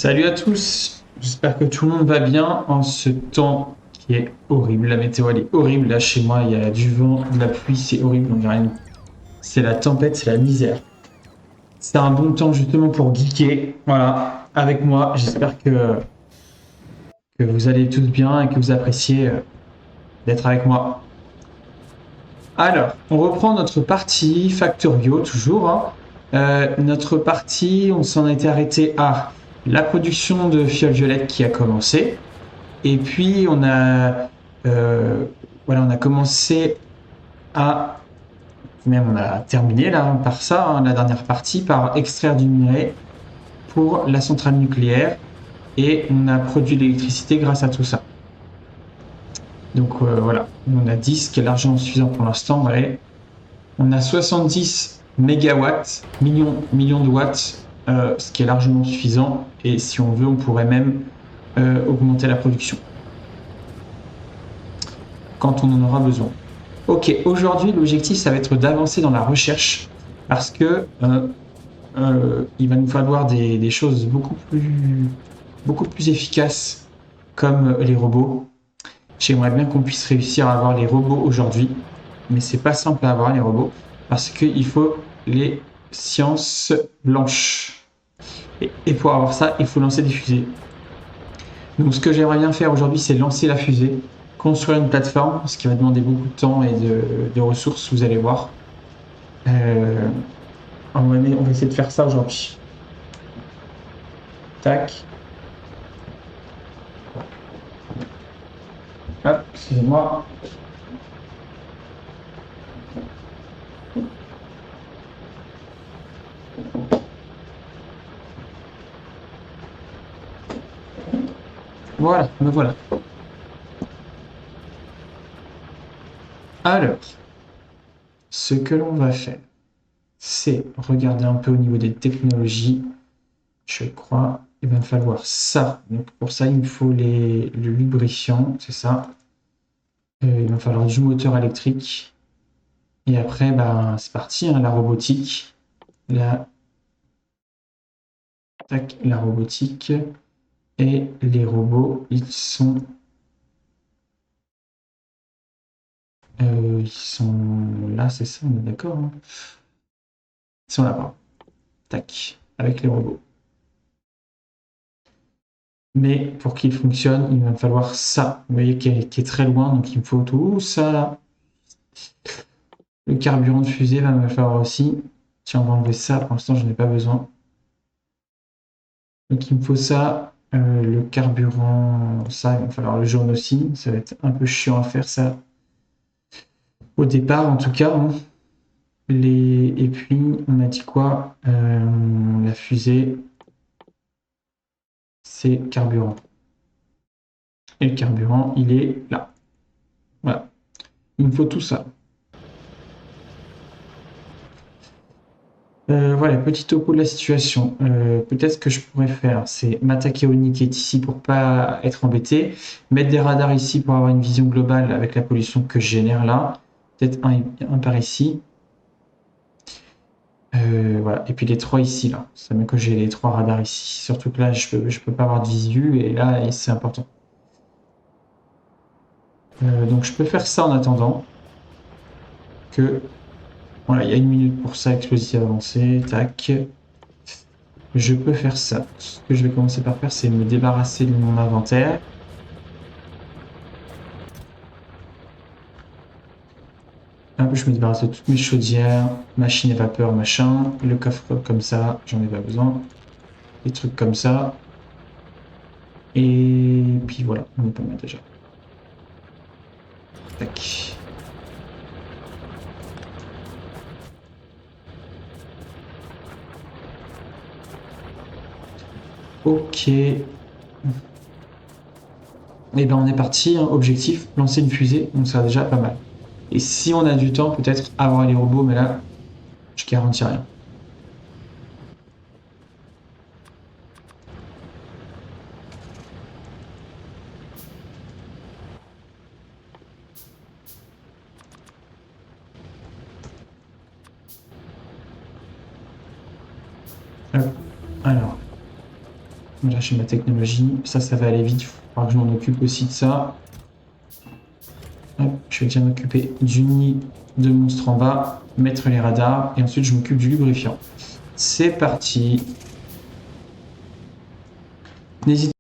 Salut à tous, j'espère que tout le monde va bien en ce temps qui est horrible. La météo elle est horrible, là chez moi il y a du vent, de la pluie, c'est horrible, on dirait c'est la tempête, c'est la misère. C'est un bon temps justement pour geeker, voilà, avec moi. J'espère que vous allez tous bien et que vous appréciez d'être avec moi. Alors, on reprend notre partie Factorio toujours, hein. Notre partie, on s'en était arrêté à la production de fioles violettes qui a commencé. Et puis voilà, on a commencé à, même on a terminé là par ça, hein, la dernière partie, par extraire du minerai pour la centrale nucléaire et on a produit de l'électricité grâce à tout ça. Donc voilà, on a 10, ce qui est largement suffisant pour l'instant. Ouais. On a 70 mégawatts, millions de watts, ce qui est largement suffisant. Et si on veut, on pourrait même augmenter la production quand on en aura besoin. Ok, aujourd'hui, l'objectif, ça va être d'avancer dans la recherche parce que il va nous falloir des choses beaucoup plus efficaces comme les robots. J'aimerais bien qu'on puisse réussir à avoir les robots aujourd'hui, mais c'est pas simple à avoir les robots parce qu'il faut les sciences blanches. Et pour avoir ça, il faut lancer des fusées. Donc ce que j'aimerais bien faire aujourd'hui, c'est lancer la fusée, construire une plateforme, ce qui va demander beaucoup de temps et de ressources, vous allez voir. Euh, on va essayer de faire ça aujourd'hui. Tac. Hop, excusez-moi. Voilà, me voilà. Alors, ce que l'on va faire, c'est regarder un peu au niveau des technologies. Je crois il va me falloir ça. Donc pour ça, il me faut le lubrifiant, c'est ça. Il va me falloir du moteur électrique. Et après, ben, c'est parti, hein, la robotique. La, tac, la robotique. Et les robots, ils sont là, c'est ça, on est d'accord, hein. Ils sont là-bas. Tac, avec les robots. Mais pour qu'il fonctionne, il va me falloir ça. Vous voyez qui est très loin, donc il me faut tout ça là. Le carburant de fusée va me falloir aussi. Tiens, on va enlever ça, pour l'instant j'en ai pas besoin. Donc il me faut ça, le carburant, ça, il va me falloir le jaune aussi. Ça va être un peu chiant à faire ça. Au départ en tout cas, hein. Et puis on a dit quoi? La fusée, c'est carburant. Et le carburant, il est là. Voilà. Il me faut tout ça. Voilà, petit topo de la situation. Peut-être ce que je pourrais faire, c'est m'attaquer au nid qui est ici pour pas être embêté, mettre des radars ici pour avoir une vision globale avec la pollution que je génère là, peut-être un par ici. Voilà, et puis les trois ici là. Ça veut que j'ai les trois radars ici. Surtout que là, je peux pas avoir de visu et là, c'est important. Donc je peux faire ça en attendant que voilà, il y a 1 minute pour ça, explosif avancé, tac. Je peux faire ça. Ce que je vais commencer par faire, c'est me débarrasser de mon inventaire. Hop, je me débarrasse de toutes mes chaudières, machine à vapeur, machin. Le coffre comme ça, j'en ai pas besoin. Des trucs comme ça. Et puis voilà, on est pas mal déjà. Tac. Ok. Et ben on est parti, hein. Objectif, lancer une fusée, donc ça va déjà pas mal. Et si on a du temps, peut-être avoir les robots, mais là, je garantis rien. Hop. Alors, Voilà, j'ai ma technologie. Ça va aller vite. Il faudra que je m'en occupe aussi de ça. Hop, je vais déjà m'occuper du nid de monstres en bas, mettre les radars, et ensuite je m'occupe du lubrifiant. C'est parti. N'hésitez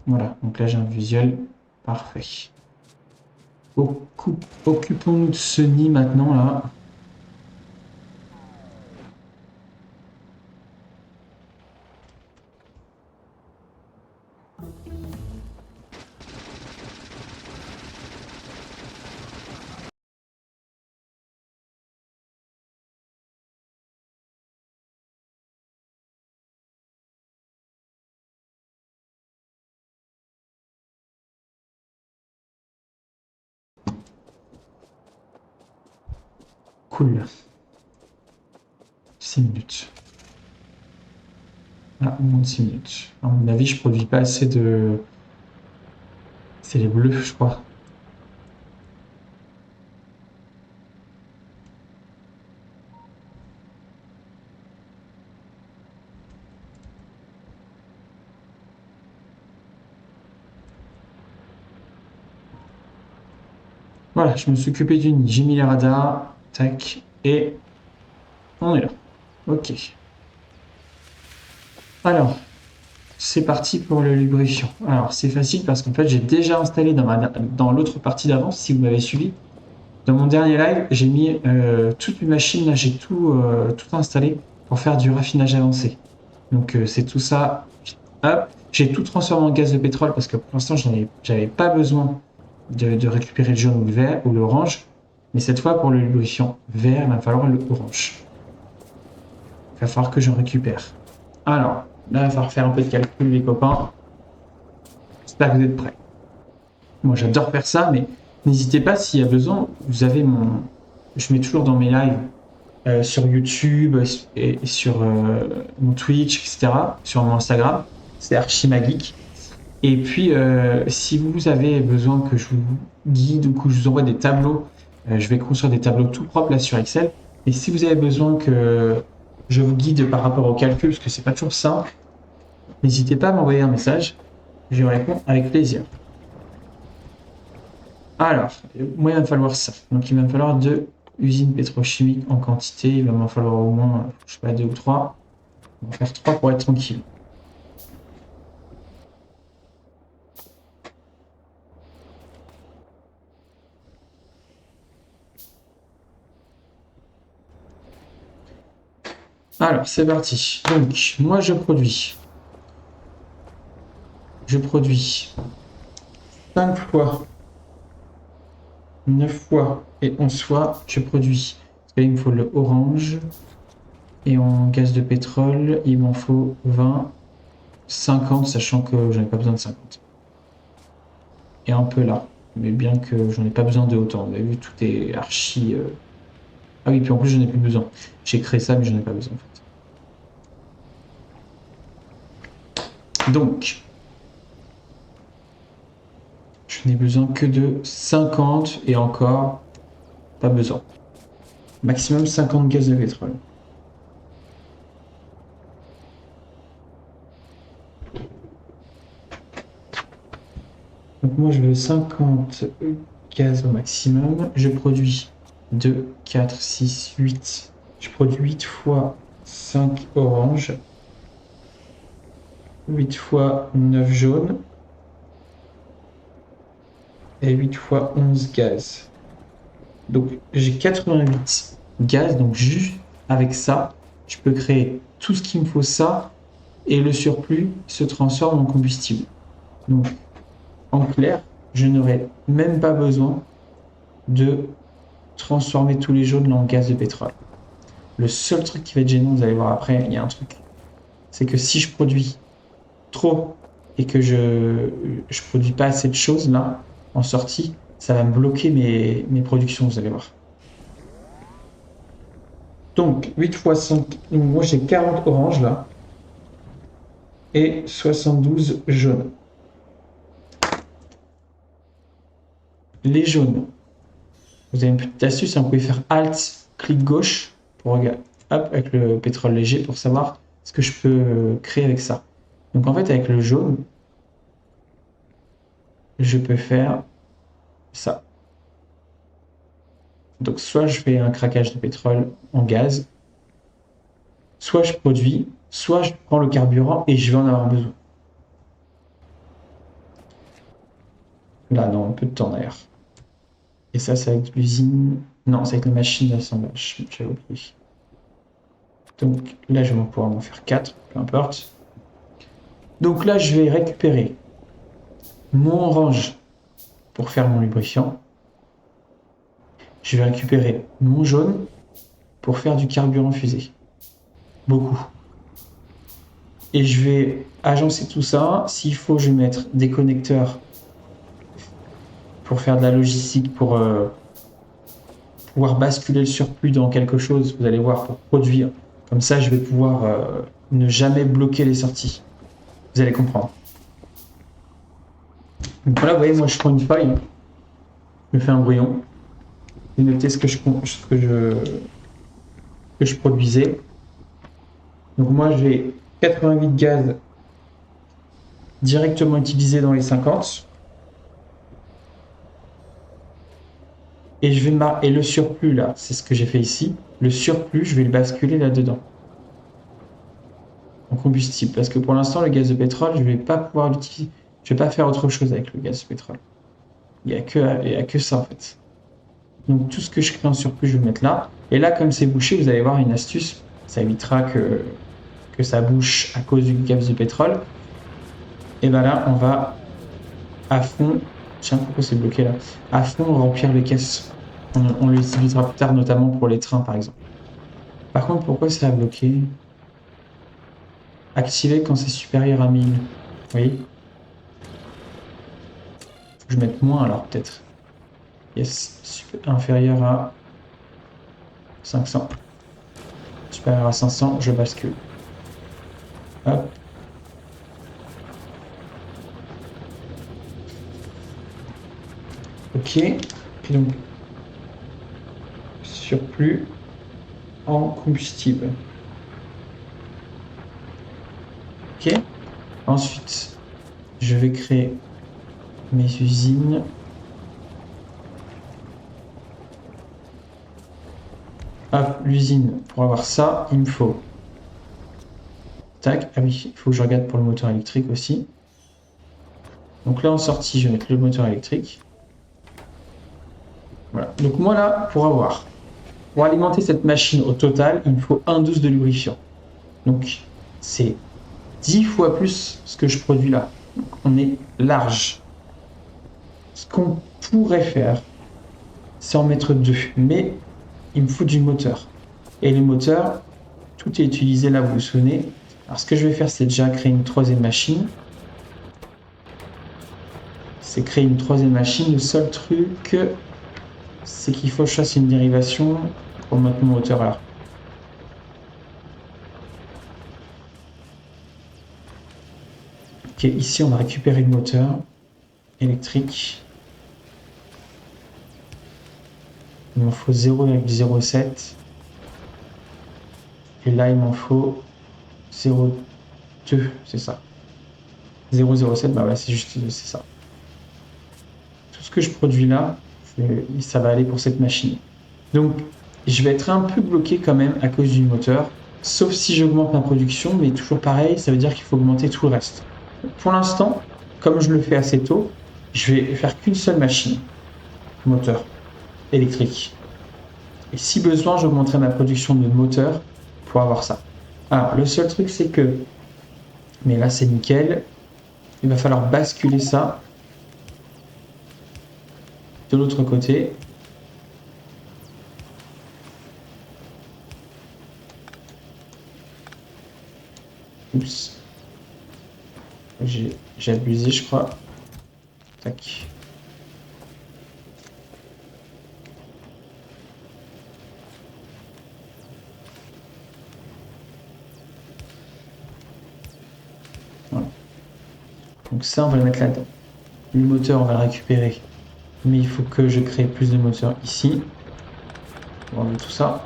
Voilà, donc là j'ai un visuel parfait. Occupons-nous de ce nid maintenant là. Cool. 6 minutes. Ah, moins de 6 minutes. À mon avis, je produis pas assez de... C'est les bleus, je crois. Voilà, je me suis occupé du nid. J'ai mis les radars. Tac. Et on est là. Ok. Alors, c'est parti pour le lubrifiant. Alors, c'est facile parce qu'en fait, j'ai déjà installé dans l'autre partie d'avance, si vous m'avez suivi. Dans mon dernier live, j'ai mis toutes mes machines, là, j'ai tout installé pour faire du raffinage avancé. Donc, c'est tout ça. Hop, j'ai tout transformé en gaz de pétrole parce que pour l'instant, j'avais pas besoin de récupérer le jaune ou le vert ou l'orange. Mais cette fois, pour le lubrifiant vert, il va falloir le orange. Il va falloir que j'en récupère. Alors, là, il va falloir faire un peu de calcul, les copains. J'espère que vous êtes prêts. Moi, j'adore faire ça, mais n'hésitez pas s'il y a besoin. Vous avez mon. Je mets toujours dans mes lives sur YouTube et sur mon Twitch, etc., sur mon Instagram. C'est Archimageek. Et puis, si vous avez besoin que je vous guide ou que je vous envoie des tableaux, je vais construire des tableaux tout propres là sur Excel. Et si vous avez besoin que je vous guide par rapport au calcul, parce que c'est pas toujours simple, n'hésitez pas à m'envoyer un message. Je vous réponds avec plaisir. Alors, moi, il va me falloir ça. Donc, il va me falloir 2 usines pétrochimiques en quantité. Il va m'en falloir au moins, je sais pas, 2 ou 3. On va faire 3 pour être tranquille. Alors, c'est parti. Donc, moi, je produis 5 fois, 9 fois et 11 fois. Je produis. Parce que là, il me faut le orange. Et en gaz de pétrole, il m'en faut 20, 50, sachant que j'en ai pas besoin de 50. Et un peu là. Mais bien que j'en ai pas besoin de autant. Vous avez vu, tout est archi. Ah oui, puis en plus, j'en ai plus besoin. J'ai créé ça, mais j'en ai pas besoin en fait. Donc, je n'ai besoin que de 50 et encore, pas besoin. Maximum 50 gaz de pétrole. Donc moi, je veux 50 gaz au maximum. Je produis 2, 4, 6, 8. Je produis 8 fois 5 oranges. 8 fois 9 jaunes. Et 8 fois 11 gaz. Donc j'ai 88 gaz. Donc juste avec ça, je peux créer tout ce qu'il me faut ça. Et le surplus se transforme en combustible. Donc en clair, je n'aurai même pas besoin de transformer tous les jaunes en gaz de pétrole. Le seul truc qui va être gênant, vous allez voir après, il y a un truc, c'est que si je produis trop et que je produis pas assez de choses là en sortie, ça va me bloquer mes productions, vous allez voir. Donc 8 fois 5, donc moi j'ai 40 oranges là. Et 72 jaunes. Les jaunes. Vous avez une petite astuce, hein, vous pouvez faire Alt, clic gauche pour regarder, hop, avec le pétrole léger pour savoir ce que je peux créer avec ça. Donc en fait avec le jaune, je peux faire ça. Donc soit je fais un craquage de pétrole en gaz, soit je produis, soit je prends le carburant et je vais en avoir besoin. Là, dans un peu de temps d'ailleurs. Et ça, c'est avec l'usine. Non, c'est avec la machine d'assemblage. J'avais oublié. Donc là, je vais pouvoir m'en faire 4, peu importe. Donc là, je vais récupérer mon orange pour faire mon lubrifiant. Je vais récupérer mon jaune pour faire du carburant fusée. Beaucoup. Et je vais agencer tout ça. S'il faut, je vais mettre des connecteurs pour faire de la logistique, pour pouvoir basculer le surplus dans quelque chose, vous allez voir, pour produire. Comme ça, je vais pouvoir ne jamais bloquer les sorties. Vous allez comprendre. Donc voilà, vous voyez, moi je prends une feuille, je me fais un brouillon, je vais noter ce que je produisais. Donc moi j'ai 88 gaz directement utilisés dans les 50. Et et le surplus là, c'est ce que j'ai fait ici. Le surplus, je vais le basculer là-dedans. En combustible. Parce que pour l'instant, le gaz de pétrole, je ne vais pas pouvoir l'utiliser. Je ne vais pas faire autre chose avec le gaz de pétrole. Il n'y a que ça en fait. Donc tout ce que je crée en surplus, je vais le mettre là. Et là, comme c'est bouché, vous allez voir une astuce. Ça évitera que ça bouche à cause du gaz de pétrole. Et bien là, on va à fond. Tiens, pourquoi c'est bloqué là? À fond remplir les caisses. On l'utilisera plus tard, notamment pour les trains par exemple. Par contre, pourquoi ça a bloqué? Activer quand c'est supérieur à 1000. Oui. Faut que je mette moins alors peut-être. Yes. Inférieur à 500. Supérieur à 500, je bascule. Hop. Ok. Et donc, surplus en combustible. Ok. Ensuite, je vais créer mes usines. Hop, l'usine, pour avoir ça, il me faut. Tac. Ah oui, il faut que je regarde pour le moteur électrique aussi. Donc là, en sortie, je vais mettre le moteur électrique. Voilà. Donc moi là, pour alimenter cette machine au total, il me faut 1,12 de lubrifiant. Donc c'est 10 fois plus ce que je produis là. Donc, on est large. Ce qu'on pourrait faire, c'est en mettre 2. Mais il me faut du moteur. Et les moteurs, tout est utilisé là, vous vous souvenez. Alors ce que je vais faire, c'est déjà créer une troisième machine. C'est créer une troisième machine. Le seul truc, c'est qu'il faut que je fasse une dérivation pour mettre mon moteur là. Ok, ici on va récupérer le moteur électrique. Il m'en faut 0,07. Et là, il m'en faut 0,2, c'est ça. 0,07, bah ouais, c'est juste, c'est ça. Tout ce que je produis là, ça va aller pour cette machine. Donc, je vais être un peu bloqué quand même à cause du moteur, sauf si j'augmente ma production, mais toujours pareil, ça veut dire qu'il faut augmenter tout le reste. Pour l'instant, comme je le fais assez tôt, je vais faire qu'une seule machine, moteur électrique. Et si besoin, j'augmenterai ma production de moteur pour avoir ça. Alors, le seul truc, c'est que, mais là c'est nickel, il va falloir basculer ça de l'autre côté. Oups. J'ai abusé, je crois. Tac. Donc ça, on va le mettre là-dedans. Le moteur, on va le récupérer. Mais il faut que je crée plus de moteurs ici. On va enlever tout ça.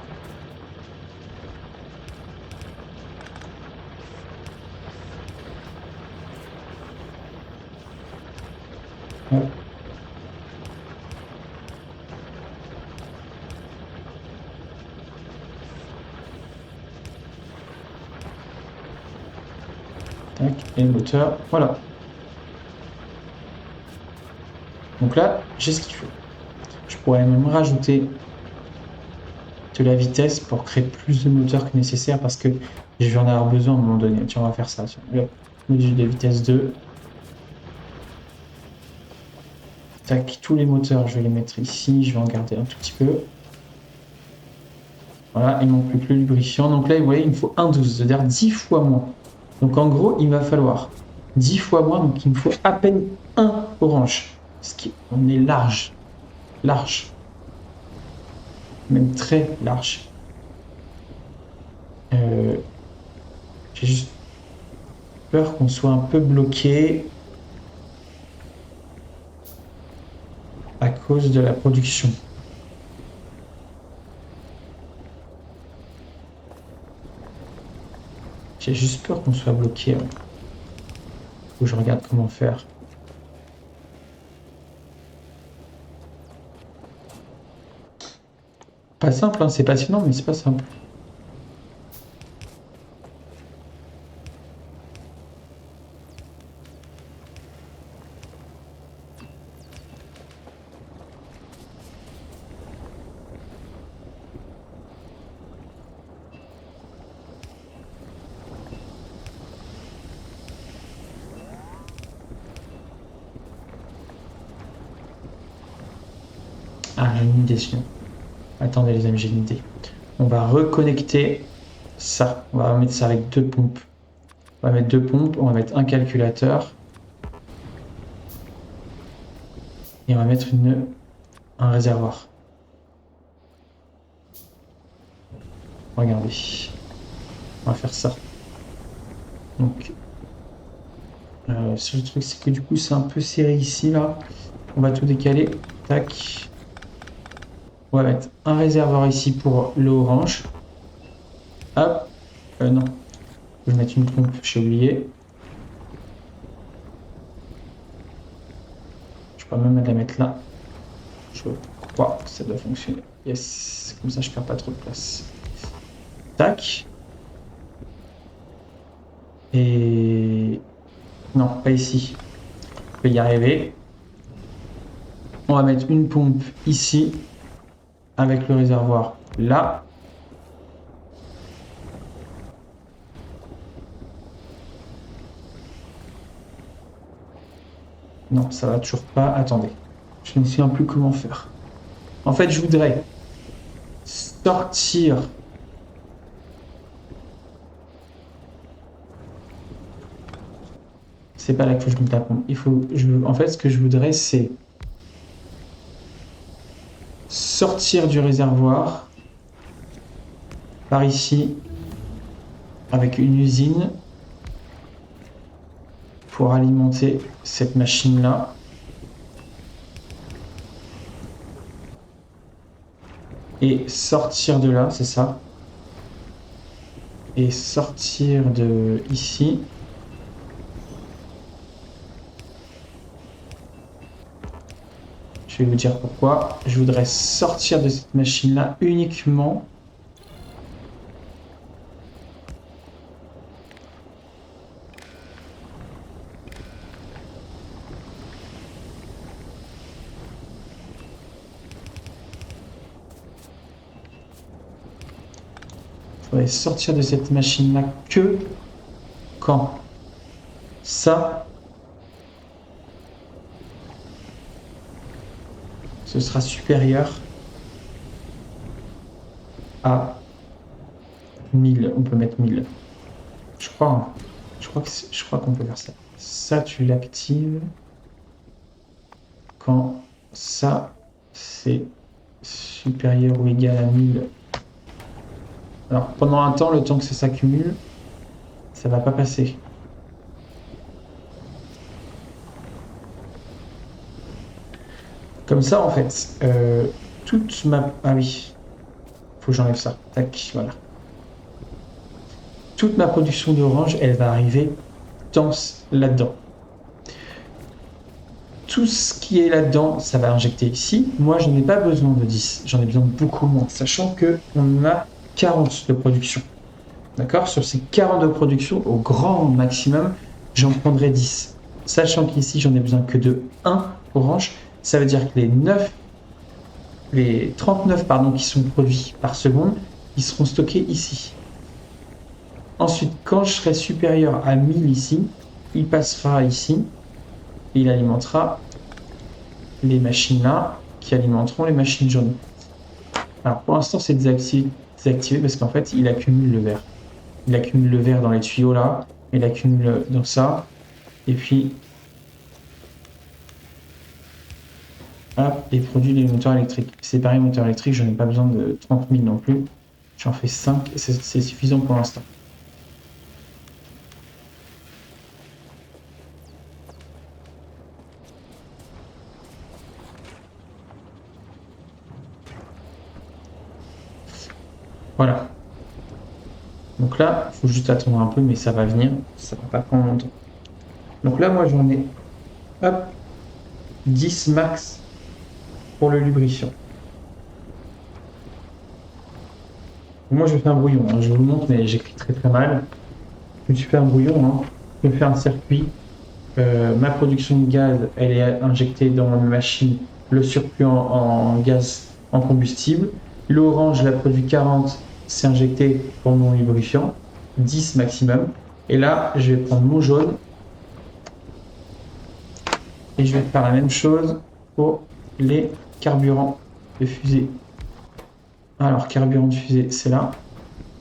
Ouais. Tac, et le moteur, voilà. Donc là, j'ai ce qu'il faut. Je pourrais même rajouter de la vitesse pour créer plus de moteurs que nécessaire parce que je vais en avoir besoin à un moment donné. Tiens, on va faire ça. Tiens, hop, module de vitesse 2. Tac, tous les moteurs, je vais les mettre ici. Je vais en garder un tout petit peu. Voilà, il ne manque plus que le lubrifiant. Donc là, vous voyez, il me faut 1,12, c'est-à-dire 10 fois moins. Donc en gros, il va falloir 10 fois moins. Donc il me faut à peine un orange. Ce qui, on est large. Large. Même très large. J'ai juste peur qu'on soit un peu bloqué à cause de la production. J'ai juste peur qu'on soit bloqué. Ouais. Faut que je regarde comment faire. Pas simple, hein, c'est passionnant, mais c'est pas simple. Ah, j'ai une idée sinon. Attendez les amis, j'ai une idée. On va reconnecter ça. On va mettre ça avec 2 pompes. On va mettre 2 pompes, on va mettre un calculateur. Et on va mettre un réservoir. Regardez. On va faire ça. Donc, le seul truc, c'est que du coup, c'est un peu serré ici, là. On va tout décaler. Tac. On va mettre un réservoir ici pour l'eau orange. Hop. Non. Je vais mettre une pompe, j'ai oublié. Je peux même la mettre là. Je crois que ça doit fonctionner. Yes. Comme ça, je perds pas trop de place. Tac. Et... Non, pas ici. Je vais y arriver. On va mettre une pompe ici. Avec le réservoir là. Non, ça va toujours pas. Attendez. Je ne sais plus comment faire. En fait, je voudrais sortir. C'est pas là qu'il faut que je me tape. Il faut. En fait, ce que je voudrais, c'est sortir du réservoir par ici avec une usine pour alimenter cette machine-là. Et sortir de là, c'est ça. Et sortir de ici. Je vais vous dire pourquoi. Je voudrais sortir de cette machine-là uniquement sortir de cette machine-là que quand ça, ce sera supérieur à 1000. On peut mettre 1000. Je crois, hein. Je crois qu'on peut faire ça. Ça, tu l'actives quand ça, c'est supérieur ou égal à 1000. Alors, pendant un temps, le temps que ça s'accumule, ça va pas passer. Comme ça, en fait, toute ma... Ah oui, faut que j'enlève ça. Tac, voilà. Toute ma production d'orange, elle va arriver là-dedans. Tout ce qui est là-dedans, ça va injecter ici. Moi, je n'ai pas besoin de 10, j'en ai besoin de beaucoup moins, sachant qu'on a 40 de production. D'accord? Sur ces 40 de production, au grand maximum, j'en prendrai 10. Sachant qu'ici, j'en ai besoin que de 1 orange, ça veut dire que les 39 pardon, qui sont produits par seconde, ils seront stockés ici. Ensuite, quand je serai supérieur à 1000 ici, il passera ici et il alimentera les machines là qui alimenteront les machines jaunes. Alors pour l'instant, c'est désactivé parce qu'en fait, il accumule le verre. Il accumule le verre dans les tuyaux là, il accumule dans ça, et puis hop, et produit les moteurs électriques. C'est pareil, moteur électrique, je n'ai pas besoin de 30 000 non plus. J'en fais 5, c'est suffisant pour l'instant. Voilà. Donc là, il faut juste attendre un peu, mais ça va venir. Ça va pas prendre longtemps. Donc là, moi, j'en ai hop, 10 max pour le lubrifiant. Moi, je fais un brouillon. Hein. Je vous le montre, mais j'écris très très mal. Je fais un brouillon. Hein. Je fais un circuit. Ma production de gaz, elle est injectée dans ma machine. Le surplus en gaz, en combustible. L'orange, la produit 40, c'est injecté pour mon lubrifiant. 10 maximum. Et là, je vais prendre mon jaune. Et je vais faire la même chose pour les carburants de fusée. Alors, carburant de fusée, c'est là.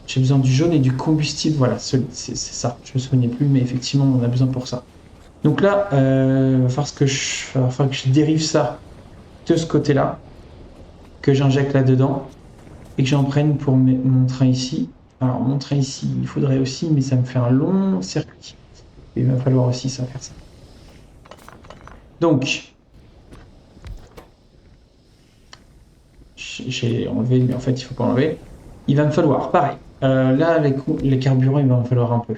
J'ai besoin du jaune et du combustible. Voilà, c'est ça. Je me souvenais plus, mais effectivement, on a besoin pour ça. Donc là, il va falloir que je dérive ça de ce côté-là, que j'injecte là-dedans, et que j'en prenne pour mon train ici. Alors, mon train ici, il faudrait aussi, mais ça me fait un long circuit. Il va falloir aussi ça faire ça. Donc, j'ai enlevé, mais en fait, il ne faut pas enlever. Il va me falloir, pareil. Là, avec les carburants, il va me falloir un peu.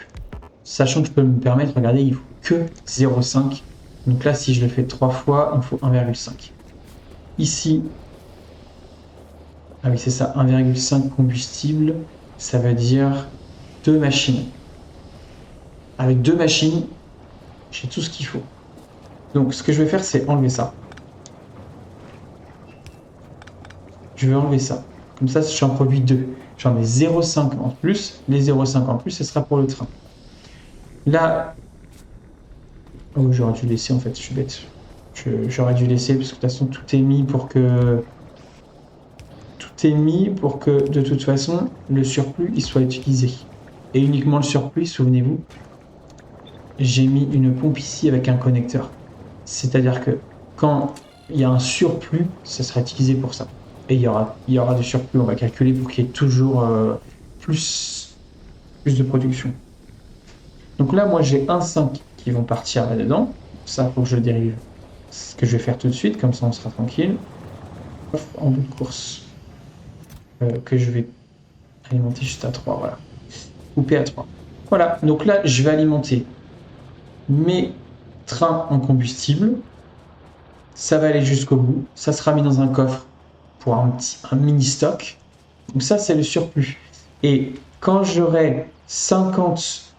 Sachant que je peux me permettre, regardez, il faut que 0,5. Donc là, si je le fais 3 fois, il me faut 1,5. Ici, ah oui, c'est ça, 1,5 combustible, ça veut dire 2 machines. Avec 2 machines, j'ai tout ce qu'il faut. Donc, ce que je vais faire, c'est enlever ça. Je vais enlever ça. Comme ça, j'en produis 2. J'en ai 0,5 en plus. Les 0,5 en plus, ce sera pour le train. Là, oh, j'aurais dû laisser, en fait, je suis bête. J'aurais dû laisser, parce que de toute façon, tout est mis pour que... Tout est mis pour que, de toute façon, le surplus, il soit utilisé. Et uniquement le surplus, souvenez-vous, j'ai mis une pompe ici avec un connecteur. C'est-à-dire que quand il y a un surplus, ça sera utilisé pour ça. Et il y aura du surplus, on va calculer pour qu'il y ait toujours plus de production. Donc là, moi, j'ai 1,5 qui vont partir là-dedans. Ça, il faut que je le dérive. C'est ce que je vais faire tout de suite, comme ça on sera tranquille. En bout de course, que je vais alimenter juste à 3, voilà. Couper à 3. Voilà, donc là, je vais alimenter mes trains en combustible. Ça va aller jusqu'au bout. Ça sera mis dans un coffre pour un mini stock. Donc ça, c'est le surplus. Et quand j'aurai 50,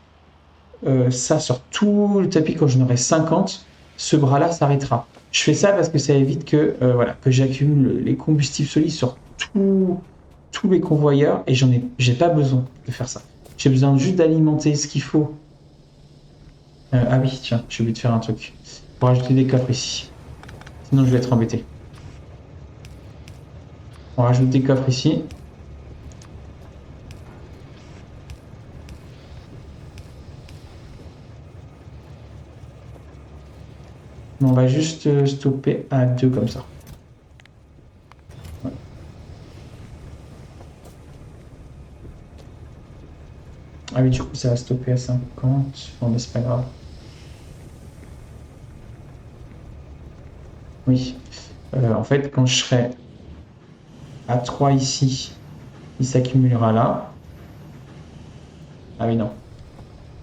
ça sur tout le tapis, quand j'en aurai 50, ce bras-là s'arrêtera. Je fais ça parce que ça évite que, voilà, que j'accumule les combustibles solides sur tous les convoyeurs et j'ai pas besoin de faire ça. J'ai besoin juste d'alimenter ce qu'il faut. Ah oui, tiens, j'ai oublié de faire un truc. Pour rajouter des coffres ici. Sinon, je vais être embêté. On rajoute des coffres ici. On va juste stopper à 2 comme ça. Ouais. Ah oui, du coup, ça va stopper à 50. Bon, mais c'est pas grave. Oui. En fait, quand je serai à 3 ici, il s'accumulera là. Ah oui, non.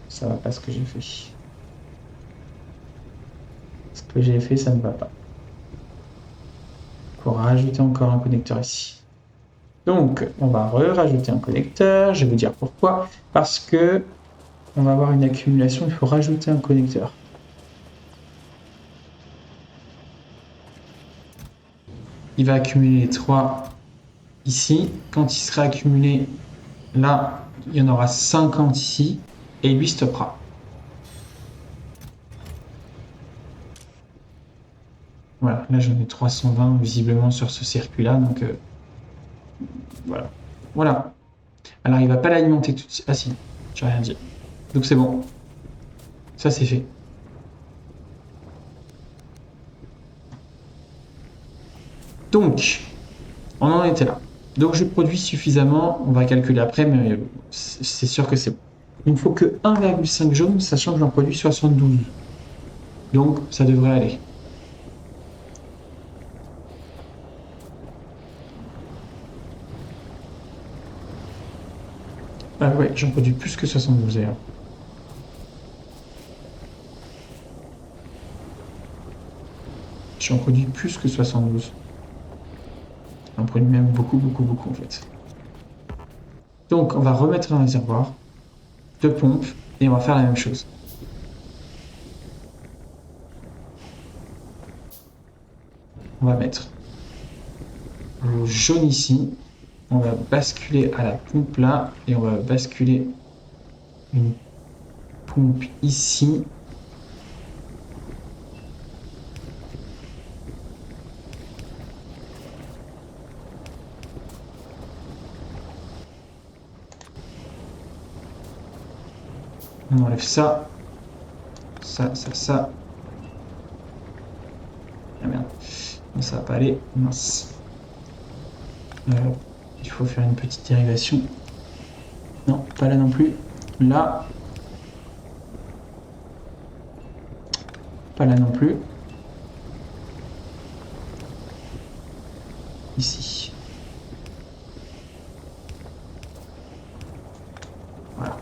Ça va pas ce que j'ai fait. Ce que j'ai fait, ça ne va pas. Il faut rajouter encore un connecteur ici. Donc, on va rajouter un connecteur. Je vais vous dire pourquoi. Parce que on va avoir une accumulation, il faut rajouter un connecteur. Il va accumuler 3 ici. Quand il sera accumulé là, il y en aura 50 ici. Et lui stoppera. Voilà, là j'en ai 320 visiblement sur ce circuit-là. Donc voilà. Voilà. Alors il va pas l'alimenter tout de suite. Ah si, j'ai rien dit. Donc c'est bon. Ça c'est fait. Donc, on en était là. Donc je produis suffisamment, on va calculer après, mais c'est sûr que c'est bon. Il ne faut que 1,5 jaune, sachant que j'en produis 72. Donc ça devrait aller. Ah ouais, j'en produis plus que 72 d'ailleurs. J'en produis plus que 72. J'en produis même beaucoup, beaucoup, beaucoup en fait. Donc on va remettre un réservoir de pompe et on va faire la même chose. On va mettre le jaune ici. On va basculer à la pompe là et on va basculer une pompe ici. On enlève ça. Ça, ça, ça. Ah merde. Ça va pas aller. Mince. Il faut faire une petite dérivation. Non, pas là non plus. Là. Pas là non plus. Ici. Voilà.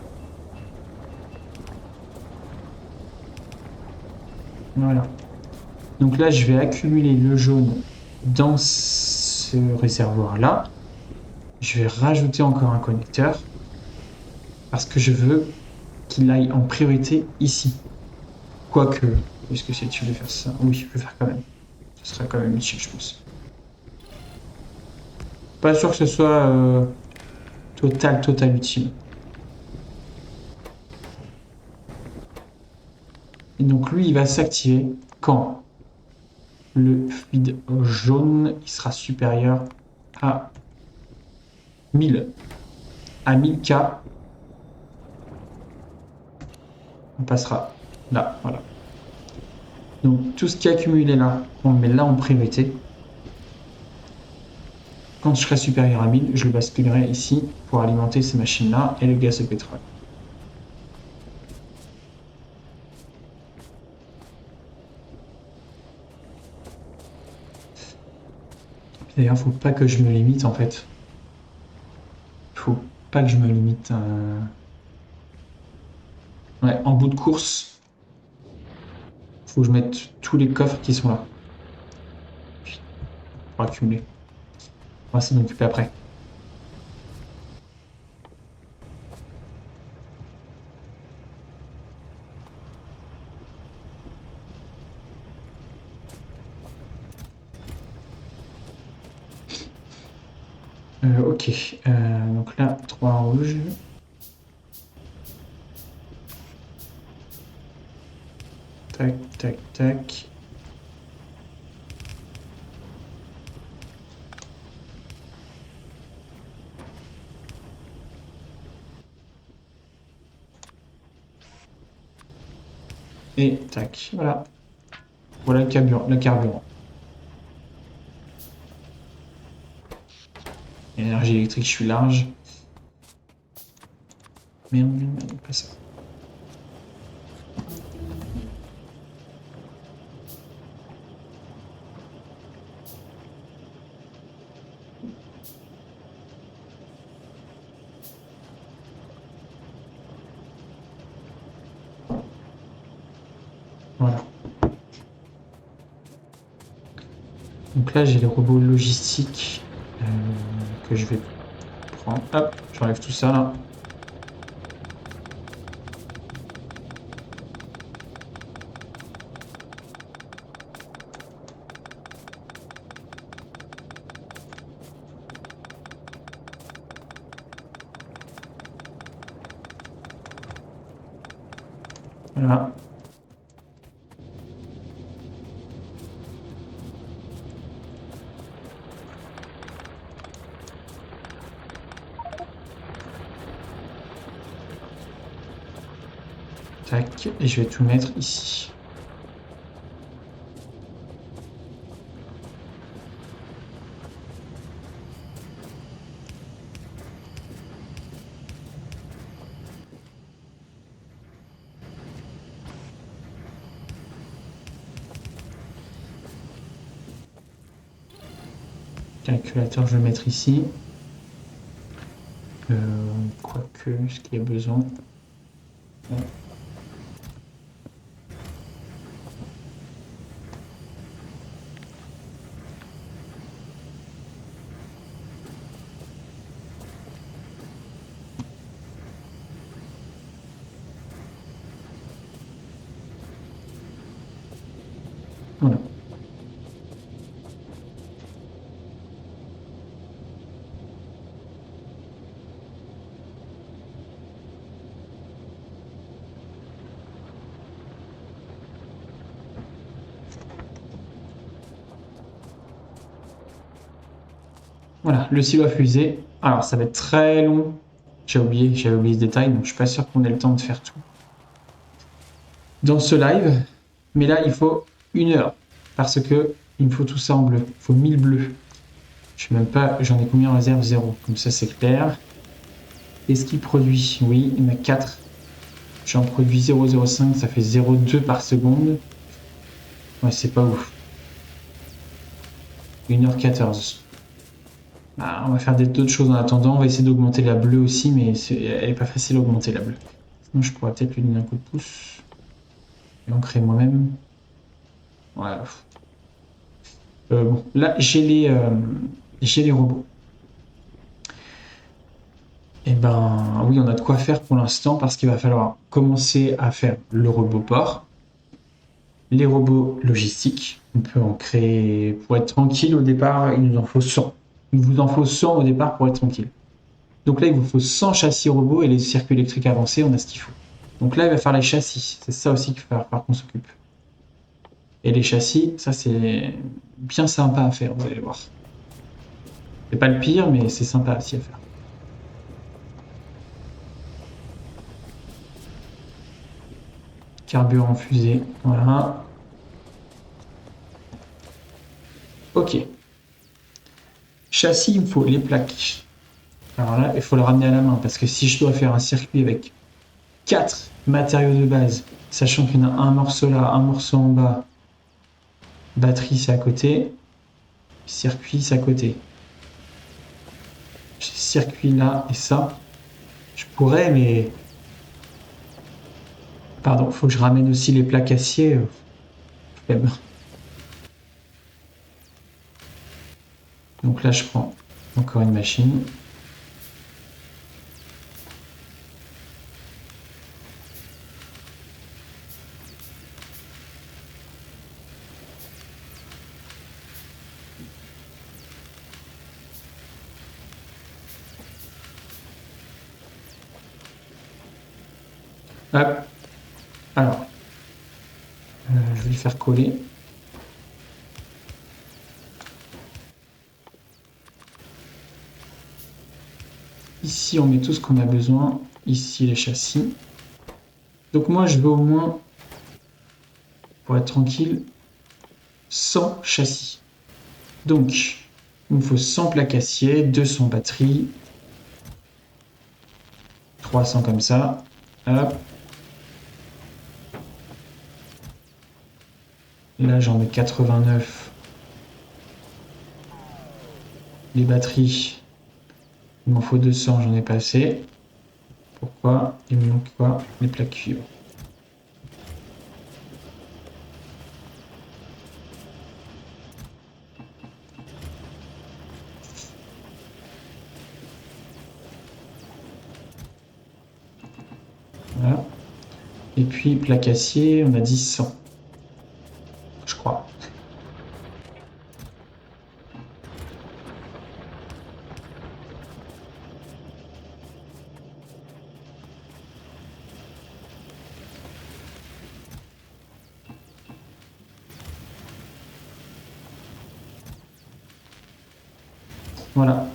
Voilà. Donc là, je vais accumuler le jaune dans ce réservoir-là. Je vais rajouter encore un connecteur parce que je veux qu'il aille en priorité ici. Quoique, est-ce que c'est utile de faire ça? Oui, je vais le faire quand même. Ce sera quand même utile, je pense. Pas sûr que ce soit total utile. Et donc lui, il va s'activer quand le fluide jaune il sera supérieur à 1000. À 1000K, on passera là, voilà. Donc tout ce qui est accumulé là, on le met là en priorité. Quand je serai supérieur à 1000, je le basculerai ici pour alimenter ces machines-là et le gaz de pétrole. D'ailleurs, faut pas que je me limite en fait. Faut pas que je me limite. Ouais, en bout de course, faut que je mette tous les coffres qui sont là. Pour accumuler. On va s'en occuper après. Ok, donc là, 3 en rouge. Tac, tac, tac. Et tac, voilà. Voilà le carburant. Énergie électrique, je suis large. Merde, pas ça. Voilà. Donc là, j'ai les robots logistiques que je vais prendre. Hop, j'enlève tout ça là. Voilà. Tac, et je vais tout mettre ici. Calculateur, je vais le mettre ici. Quoique, ce qu'il y a besoin. Ouais. Voilà. Voilà, le silo à fusée. Alors, ça va être très long. J'avais oublié ce détail, donc je suis pas sûr qu'on ait le temps de faire tout dans ce live. Mais là, il faut 1 heure parce que il me faut tout ça en bleu. Il faut 1000 bleus. Je sais même pas, j'en ai combien en réserve? 0. Comme ça, c'est clair. Est-ce qu'il produit? Oui, il y en a 4. J'en produis 0,05, ça fait 0,2 par seconde. Ouais, c'est pas ouf. 1h14. Ah, on va faire d'autres choses en attendant. On va essayer d'augmenter la bleue aussi, mais elle est pas facile à augmenter la bleue. Sinon, je pourrais peut-être lui donner un coup de pouce. Et en créer moi-même. Voilà. Bon, là, j'ai les robots. Et ben, oui, on a de quoi faire pour l'instant parce qu'il va falloir commencer à faire le robot port, les robots logistiques. On peut en créer pour être tranquille au départ. Il nous en faut 100. Il vous en faut 100 au départ pour être tranquille. Donc là, il vous faut 100 châssis robots et les circuits électriques avancés, on a ce qu'il faut. Donc là, il va faire les châssis. C'est ça aussi qu'il va falloir qu'on s'occupe. Et les châssis, ça c'est bien sympa à faire, vous allez voir. C'est pas le pire, mais c'est sympa aussi à faire. Carburant fusée, voilà. Ok. Châssis, il me faut les plaques. Alors là, il faut le ramener à la main, parce que si je dois faire un circuit avec 4 matériaux de base, sachant qu'il y en a un morceau là, un morceau en bas, batterie c'est à côté, circuit c'est à côté. Circuit là et ça, je pourrais, mais... Pardon, faut que je ramène aussi les plaques acier. Flemme. Donc là, je prends encore une machine. Hop. Alors, je vais le faire coller. Ici, on met tout ce qu'on a besoin. Ici, les châssis. Donc moi, je veux au moins, pour être tranquille, 100 châssis. Donc, il me faut 100 plaques acier, 200 batteries, 300 comme ça. Hop. Là, j'en ai 89. Les batteries, il m'en faut 200, j'en ai pas assez. Pourquoi? Il me manque quoi? Les plaques cuivre. Et puis plaque acier, on a dit 100. Je crois. Voilà.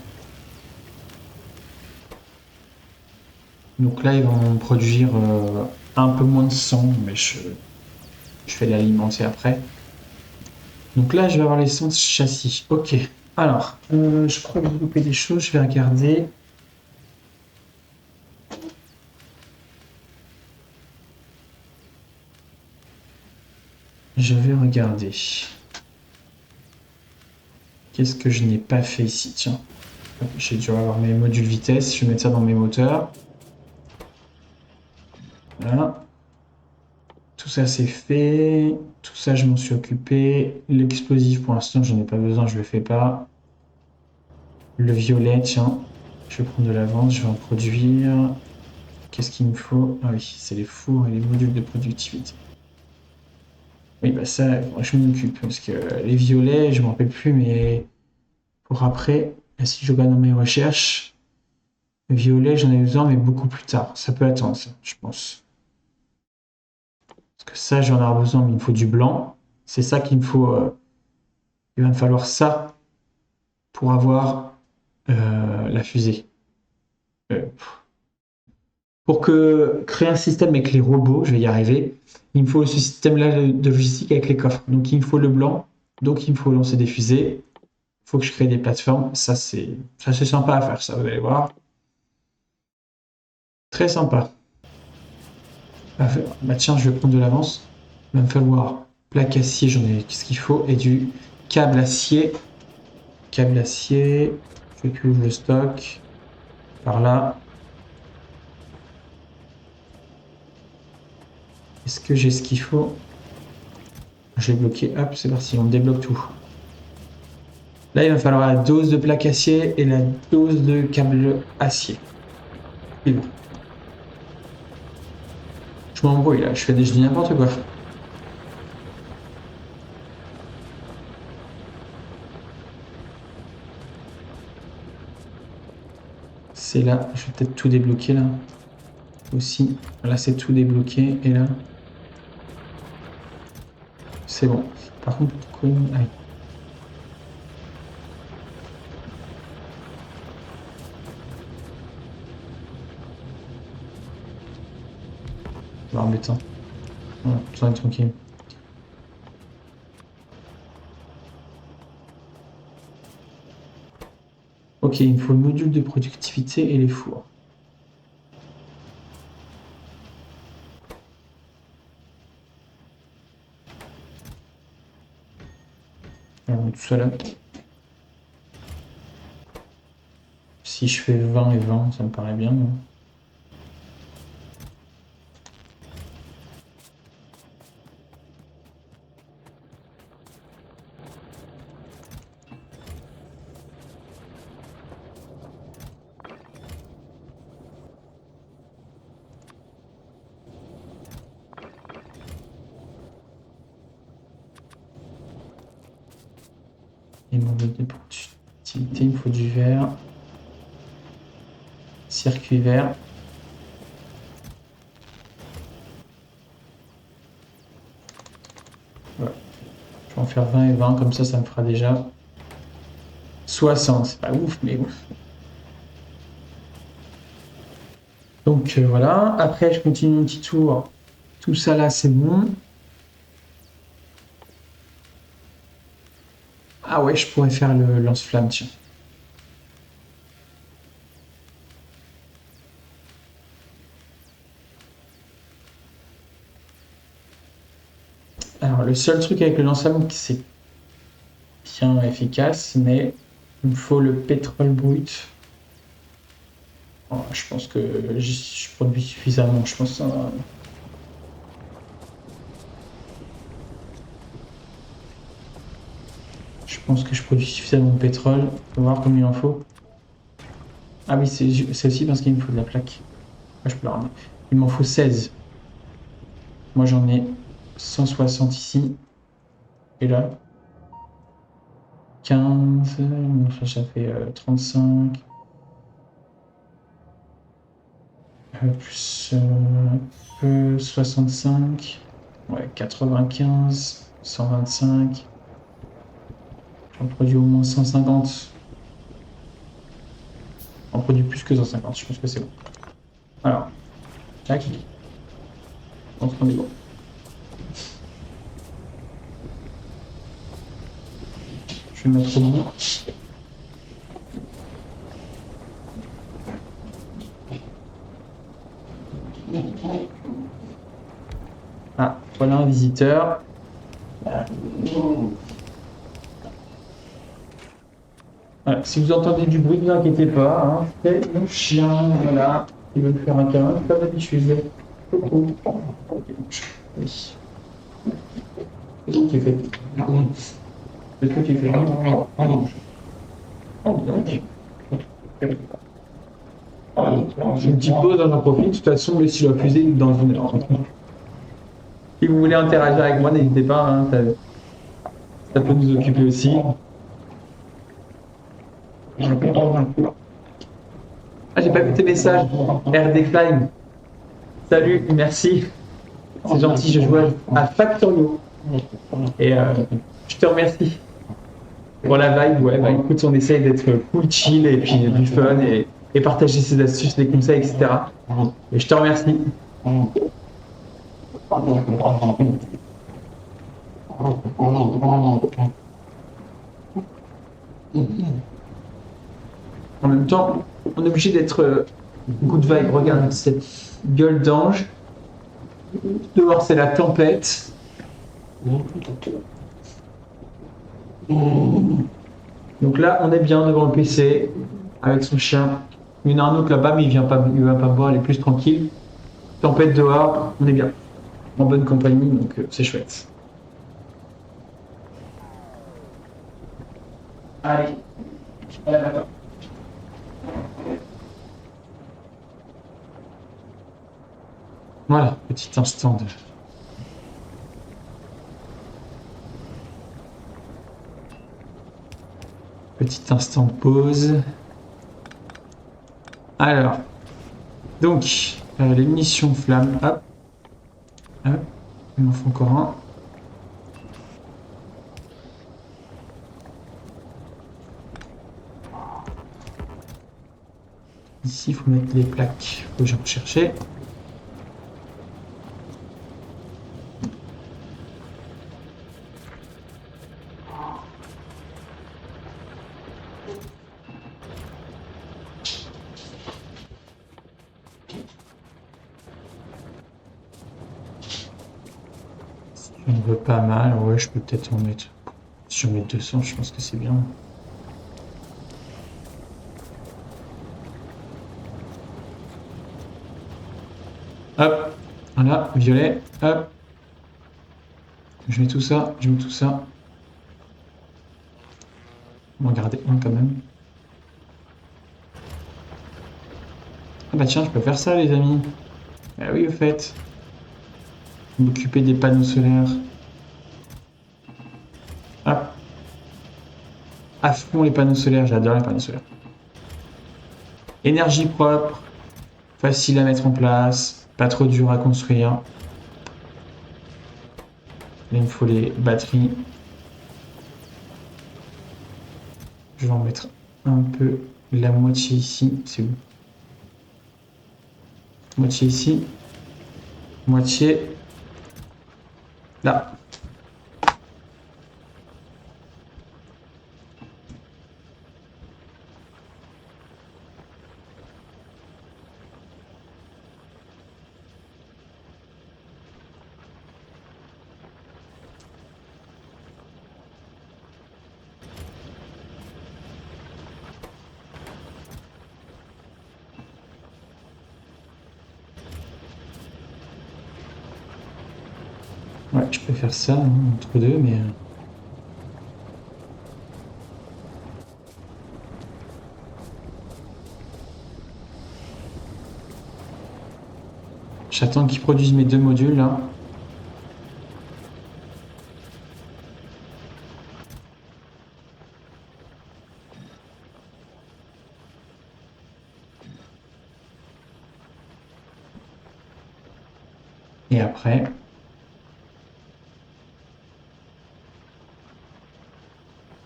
Donc là, ils vont produire un peu moins de 100, mais je vais l'alimenter après. Donc là, je vais avoir l'essence châssis. Ok. Alors, je crois que j'ai loupé des choses. Je vais regarder. Je vais regarder. Qu'est-ce que je n'ai pas fait ici? Tiens. J'ai dû avoir mes modules vitesse. Je vais mettre ça dans mes moteurs. Voilà. Tout ça, c'est fait. Tout ça, je m'en suis occupé. L'explosif, pour l'instant, j'en ai pas besoin. Je le fais pas. Le violet, tiens. Je vais prendre de l'avance. Je vais en produire. Qu'est-ce qu'il me faut? Ah oui, c'est les fours et les modules de productivité. Oui, bah ça, je m'en occupe. Parce que les violets, je ne me rappelle plus, mais pour après, si je regarde dans mes recherches, violet, j'en ai besoin, mais beaucoup plus tard. Ça peut attendre, ça, je pense. Parce que ça, j'en ai besoin, mais il me faut du blanc. C'est ça qu'il me faut. Il va me falloir ça pour avoir la fusée. Euh, pour créer un système avec les robots, je vais y arriver, il me faut ce système-là de logistique avec les coffres. Donc il me faut le blanc, donc il me faut lancer des fusées. Il faut que je crée des plateformes. Ça c'est sympa à faire, ça, vous allez voir. Très sympa. Bah tiens, je vais prendre de l'avance. Il va me falloir plaque acier, j'en ai ce qu'il faut, et du câble acier. Câble acier, je vais que le stock. Par là. Est-ce que j'ai ce qu'il faut? Je vais bloquer, hop, c'est parti, on débloque tout. Là, il va falloir la dose de plaque acier et la dose de câble acier. Et bon. Je m'embrouille là, je dis n'importe quoi. C'est là, je vais peut-être tout débloquer là. Aussi. Là, c'est tout débloqué. Et là, c'est bon. Par contre, pourquoi... Allez. C'est embêtant. Voilà, ça va être tranquille. Ok, il me faut le module de productivité et les fours. Alors, tout ça là. Si je fais 20 et 20, ça me paraît bien. Non? Et mon module de productivité, il me faut du vert. Circuit vert. Voilà. Je vais en faire 20 et 20, comme ça me fera déjà 60. C'est pas ouf, mais bon. Donc voilà. Après, je continue mon petit tour. Tout ça là, c'est bon. Ah ouais, je pourrais faire le lance-flamme, tiens. Alors, le seul truc avec le lance-flamme, c'est bien efficace, mais il me faut le pétrole brut. Oh, je pense que je produis suffisamment, je pense. Je pense que je produis suffisamment de pétrole. On va voir combien il en faut. Ah oui, c'est aussi parce qu'il me faut de la plaque. Ah, je peux la ramener. Il m'en faut 16. Moi j'en ai 160 ici. Et là 15, enfin, ça fait 35. Plus 65. Ouais, 95, 125. J'en produis au moins 150. On produit plus que 150, je pense que c'est bon. Alors, tac. On se prend des bon. Je vais le mettre au bout. Ah, voilà un visiteur. Voilà, si vous entendez du bruit, ne vous inquiétez pas. Hein, c'est mon chien, voilà. Il veut me faire un câlin, comme d'habitude. Coucou. Oui. Qu'est-ce que tu fais? Qu'est-ce que tu fais? Oh, donc. J'ai une petite pause, j'en profite. De toute façon, le stylo fusée dans une heure. Si vous voulez interagir avec moi, n'hésitez pas. Hein, ça peut nous occuper aussi. Ah, j'ai pas vu tes messages. RD Climb. Salut, merci. C'est gentil, je joue à Factorio. Et je te remercie. Pour la vibe, ouais, bah écoute, on essaye d'être cool, chill et puis du fun et partager ses astuces, les conseils, etc. Et je te remercie. En même temps, on est obligé d'être good vibe. Regarde cette gueule d'ange. Dehors, c'est la tempête. Donc là, on est bien devant le PC avec son chien. Il y en a un autre là-bas, mais il vient pas boire, il est plus tranquille. Tempête dehors, on est bien. En bonne compagnie, donc c'est chouette. Allez, à la matin. Voilà, petit instant de... Petit instant de pause. Alors, donc, les munitions flammes, hop, hop, il m'en faut encore un. Ici, il faut mettre les plaques, faut que j'en chercher. J'en veux pas mal, ouais, je peux peut-être en mettre. Si j'en mets 200, je pense que c'est bien. Hop, voilà, violet, hop. Je mets tout ça, je mets tout ça. On va en garder un quand même. Ah bah tiens, je peux faire ça les amis. Ah oui, au fait. M'occuper des panneaux solaires. Hop. À fond les panneaux solaires, j'adore les panneaux solaires. Énergie propre, facile à mettre en place, pas trop dur à construire. Là, il me faut les batteries. Je vais en mettre un peu, la moitié ici, c'est où? Moitié ici, moitié là. Ouais, je peux faire ça hein, entre deux, mais... J'attends qu'ils produisent mes deux modules là. Et après,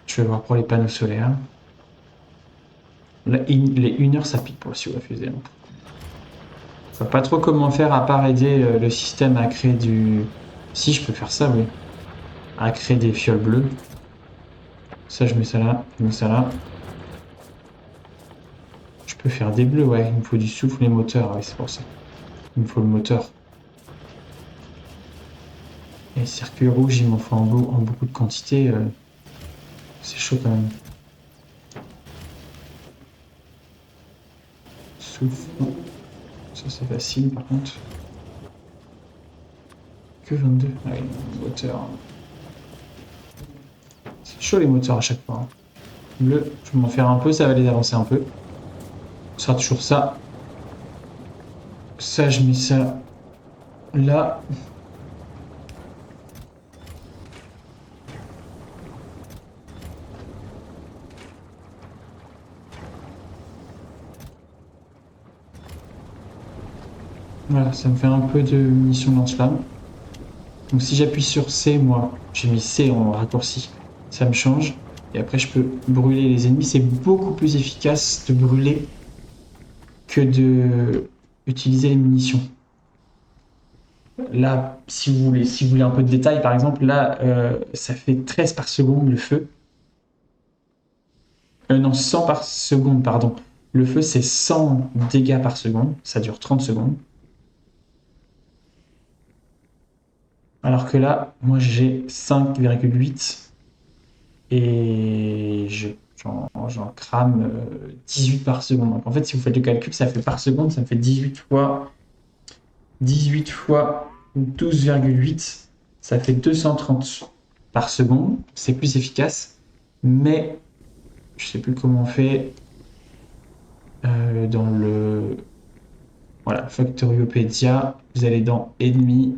je vais voir pour les panneaux solaires. Là, les 1 heure, ça pique pour le fusée. Je vois pas trop comment faire à part aider le système à créer du... Si, je peux faire ça, oui. À créer des fioles bleues. Ça, je mets ça là, je mets ça là. Je peux faire des bleus, ouais. Il me faut du souffle et moteur, ouais, c'est pour ça. Il me faut le moteur. Et circuit rouge, il m'en faut en beaucoup de quantité. C'est chaud quand même. Souffle. Ça, c'est facile, par contre. Que 22. Ah oui, moteur. C'est chaud les moteurs à chaque fois. Bleu, je vais m'en faire un peu, ça va les avancer un peu. Ce sera toujours ça. Ça, je mets ça là. Voilà, ça me fait un peu de munitions lance-flamme. Donc si j'appuie sur C, moi, j'ai mis C en raccourci, ça me change. Et après, je peux brûler les ennemis. C'est beaucoup plus efficace de brûler que de utiliser les munitions. Là, si vous voulez un peu de détail, par exemple, là, ça fait 13 par seconde le feu. Non, 100 par seconde, pardon. Le feu, c'est 100 dégâts par seconde. Ça dure 30 secondes. Alors que là, moi, j'ai 5,8 et j'en crame 18 par seconde. Donc, en fait, si vous faites le calcul, ça fait par seconde, ça me fait 18 fois 12,8. Ça fait 230 par seconde. C'est plus efficace. Mais je sais plus comment on fait dans le... Voilà, Factoriopedia. Vous allez dans Ennemi.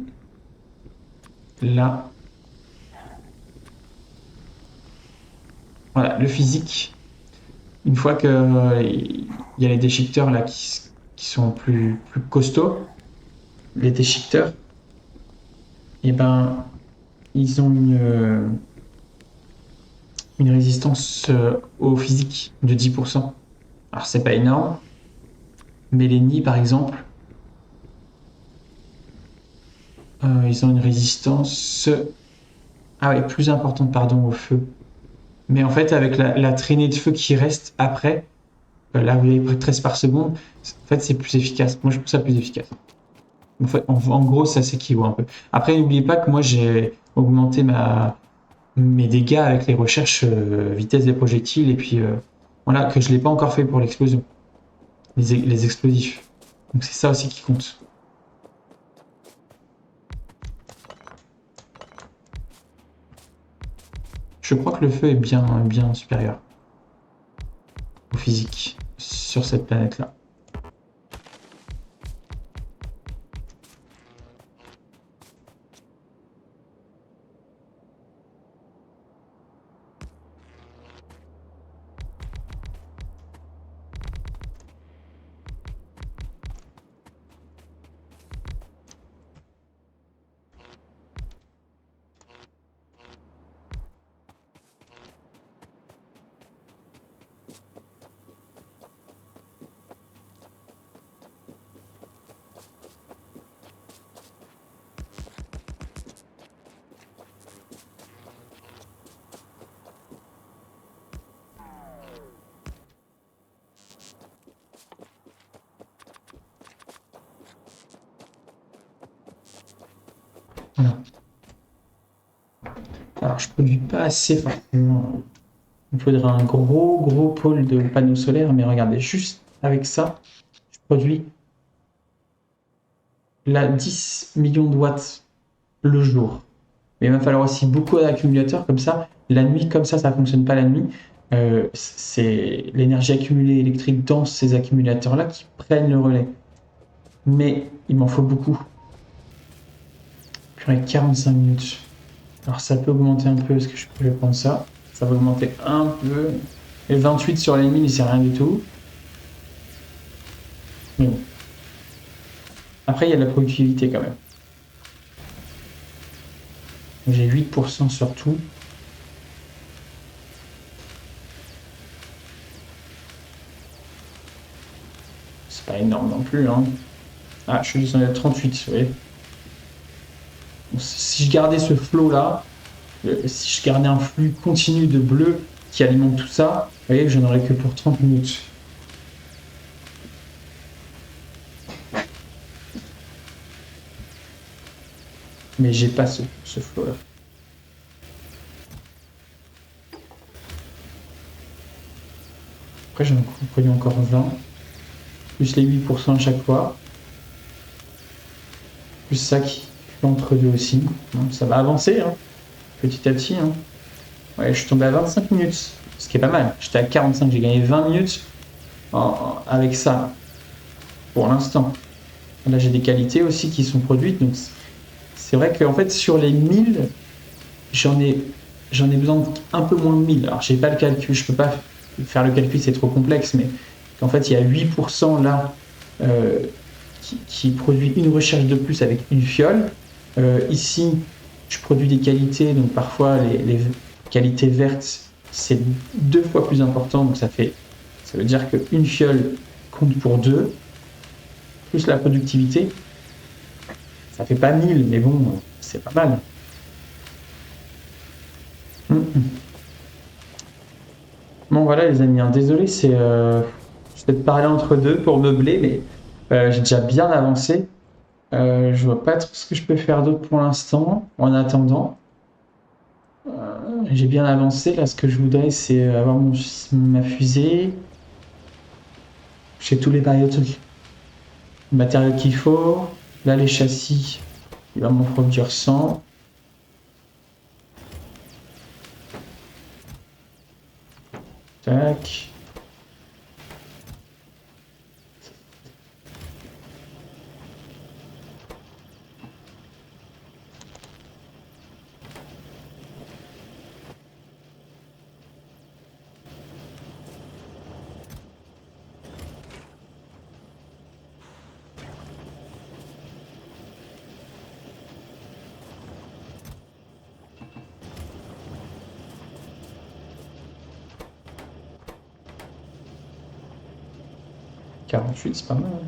Là. Voilà, le physique. Une fois que il y a les déchiqueteurs là qui sont plus costauds, les déchiqueteurs, et ben ils ont une résistance au physique de 10%. Alors c'est pas énorme, mais les nids par exemple, ils ont une résistance plus importante pardon au feu. Mais en fait avec la traînée de feu qui reste après, là vous avez près de 13 par seconde, en fait c'est plus efficace. Moi je trouve ça plus efficace. En fait, en gros, ça s'équivaut un peu. Après, n'oubliez pas que moi, j'ai augmenté mes dégâts avec les recherches vitesse des projectiles et puis voilà, que je ne l'ai pas encore fait pour l'explosion, les explosifs. Donc c'est ça aussi qui compte. Je crois que le feu est bien supérieur au physique sur cette planète-là. Voilà. Alors, je produis pas assez forcément. Il me faudrait un gros pôle de panneaux solaires, mais regardez, juste avec ça, je produis là 10 millions de watts le jour. Mais il va falloir aussi beaucoup d'accumulateurs comme ça. La nuit, comme ça ne fonctionne pas la nuit. C'est l'énergie accumulée électrique dans ces accumulateurs-là qui prennent le relais. Mais il m'en faut beaucoup. Purée, 45 minutes. Alors ça peut augmenter un peu, est-ce que je peux prendre ça? Ça va augmenter un peu. Et 28 sur les 1000, c'est rien du tout. Mais bon. Après, il y a de la productivité quand même. J'ai 8% sur tout. C'est pas énorme non plus, hein. Ah, je suis descendu à 38, vous voyez. Si je gardais ce flow là, si je gardais un flux continu de bleu qui alimente tout ça, vous voyez, je n'en aurais que pour 30 minutes. Mais j'ai pas ce flow là. Après, j'en ai produit encore 20, plus les 8% à chaque fois, plus ça qui fait entre deux aussi. Donc, ça va avancer, hein, petit à petit. Hein. Ouais, je suis tombé à 25 minutes, ce qui est pas mal. J'étais à 45, j'ai gagné 20 minutes avec ça, pour l'instant. Là, j'ai des qualités aussi qui sont produites, donc c'est vrai qu'en fait, sur les 1000, j'en ai besoin d'un peu moins de 1000. Alors, j'ai pas le calcul, je peux pas faire le calcul, c'est trop complexe, mais en fait, il y a 8% là qui produit une recherche de plus avec une fiole. Ici, je produis des qualités, donc parfois les qualités vertes, c'est 2 fois plus important, donc ça veut dire qu'une fiole compte pour 2, plus la productivité. Ça fait pas 1000, mais bon, c'est pas mal. Bon voilà les amis, hein, désolé, je vais peut-être parler entre deux pour meubler, mais j'ai déjà bien avancé. Je vois pas trop ce que je peux faire d'autre pour l'instant, en attendant. J'ai bien avancé, là ce que je voudrais c'est avoir ma fusée. J'ai tous les matériaux qu'il faut. Là les châssis, il va m'en produire 100. Tac. « 48, c'est pas mal. Hein.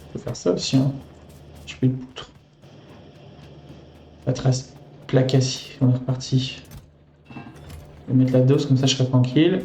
Je peux faire ça aussi. Hein. Je fais une poutre. La trace plaque assis, on est reparti. Je vais mettre la dose, comme ça je serai tranquille.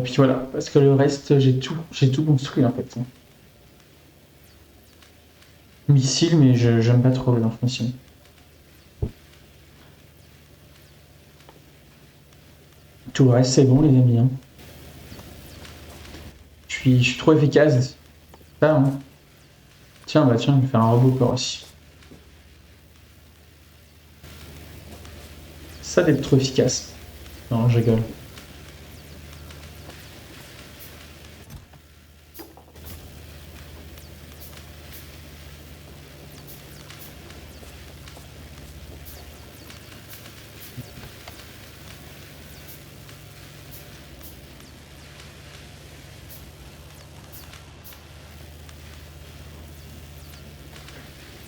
Puis voilà, parce que le reste, j'ai tout construit en fait. Missile, mais j'aime pas trop l'information. Tout le reste, c'est bon, les amis. Hein. Je suis trop efficace. Ça, hein. Tiens, bah tiens, je vais faire un robot corps aussi. Ça d'être trop efficace. Non, je rigole.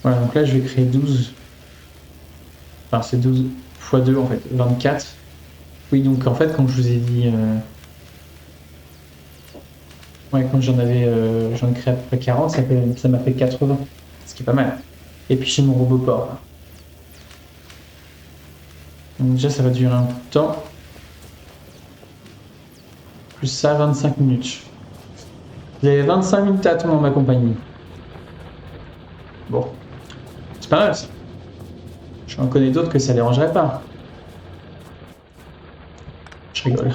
Voilà, donc là, je vais créer 12. Enfin, c'est 12 x 2 en fait, 24. Oui, donc en fait, comme je vous ai dit, Ouais, quand j'en ai créé à peu près 40, ça m'a fait 80, ce qui est pas mal. Et puis j'ai mon robot port là. Donc déjà ça va durer un peu de temps. Plus ça, 25 minutes. Vous avez 25 minutes à attendre en ma compagnie. Bon, c'est pas mal ça. J'en connais d'autres que ça dérangerait pas. Je rigole.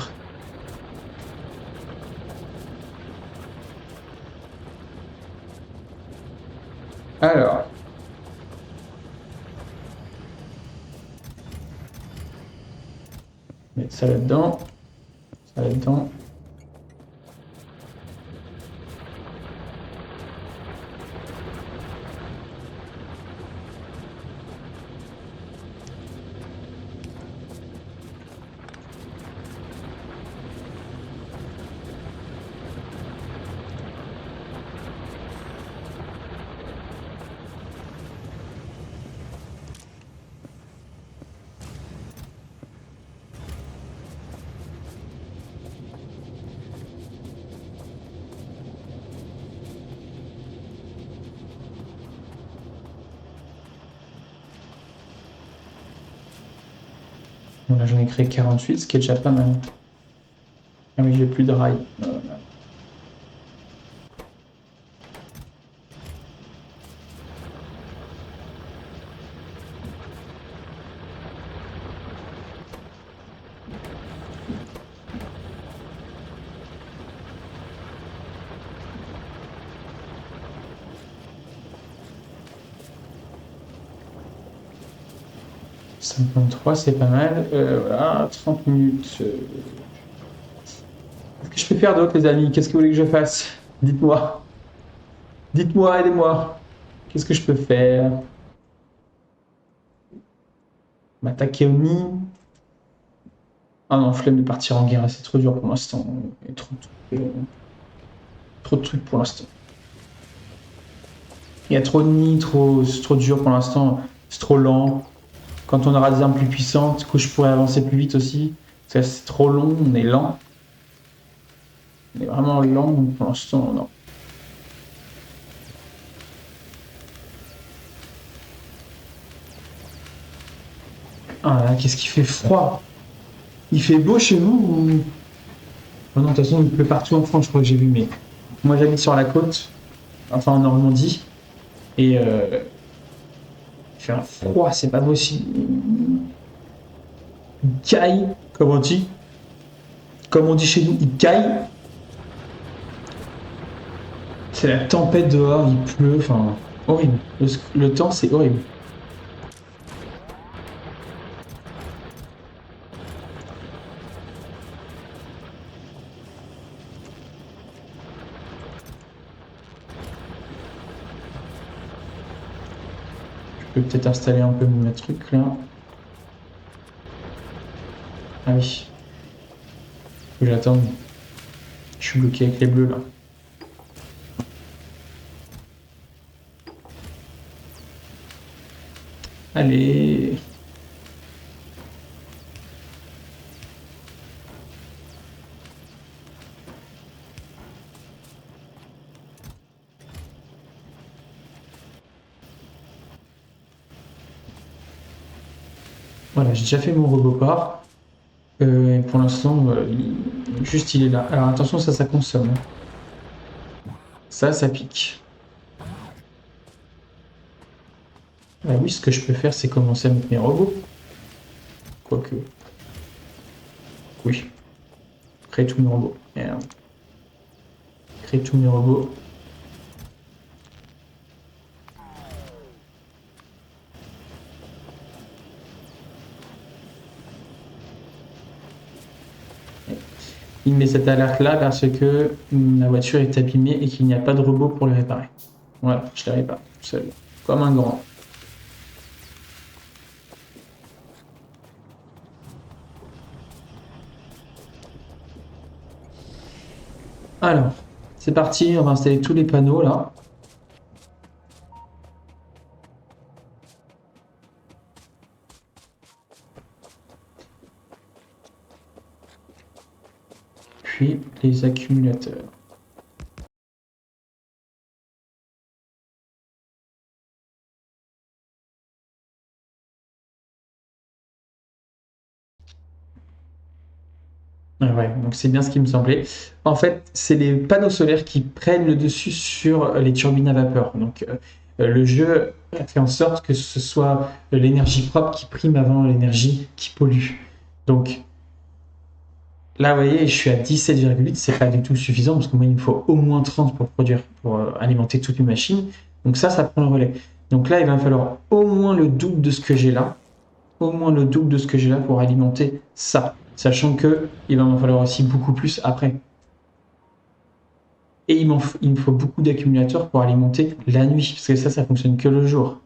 Alors, mettre ça là-dedans, ça là-dedans. Bon, là j'en ai créé 48, ce qui est déjà pas mal. Ah oui, j'ai plus de rails. 53, c'est pas mal. Voilà, 30 minutes. Qu'est-ce que je peux faire d'autre, les amis? Qu'est-ce que vous voulez que je fasse? Dites-moi. Dites-moi, aidez-moi. Qu'est-ce que je peux faire? M'attaquer au nid? Ah non, flemme de partir en guerre, c'est trop dur pour l'instant. Il y a trop de trucs pour l'instant. Il y a trop de nids, c'est trop dur pour l'instant. C'est trop lent. Quand on aura des armes plus puissantes, du coup, je pourrais avancer plus vite aussi. C'est trop long, on est lent. On est vraiment lent, donc pour l'instant, non. Ah là, qu'est-ce qu'il fait froid? Il fait beau chez vous ou... Oh non, de toute façon, il pleut partout en France, je crois que j'ai vu, mais moi j'habite sur la côte, enfin en Normandie, et il fait un froid, c'est pas possible. Il caille, comme on dit. Comme on dit chez nous, il caille. C'est la tempête dehors, il pleut, enfin, horrible. Le temps, c'est horrible. Je peux peut-être installer un peu mes trucs là. Ah oui, faut que j'attende. Je suis bloqué avec les bleus là. Allez. Voilà, j'ai déjà fait mon roboport. Pour l'instant, juste il est là. Alors attention, ça consomme. Ça pique. Ah oui, ce que je peux faire, c'est commencer à mettre mes robots. Quoique. Oui. Créer tous mes robots. Merde. Créer tous mes robots. Il met cette alerte là parce que la voiture est abîmée et qu'il n'y a pas de robot pour le réparer. Voilà, je l'ai réparé tout seul. Comme un grand. Alors, c'est parti, on va installer tous les panneaux là. Puis les accumulateurs. Ouais, donc c'est bien ce qui me semblait. En fait, c'est les panneaux solaires qui prennent le dessus sur les turbines à vapeur. Donc le jeu a fait en sorte que ce soit l'énergie propre qui prime avant l'énergie qui pollue. Donc là, vous voyez, je suis à 17,8, c'est pas du tout suffisant parce que moi, il me faut au moins 30 pour produire, pour alimenter toute une machine. Donc ça prend le relais. Donc là, il va me falloir au moins le double de ce que j'ai là, au moins le double de ce que j'ai là pour alimenter ça, sachant que il va m'en falloir aussi beaucoup plus après. Et il me faut beaucoup d'accumulateurs pour alimenter la nuit, parce que ça fonctionne que le jour.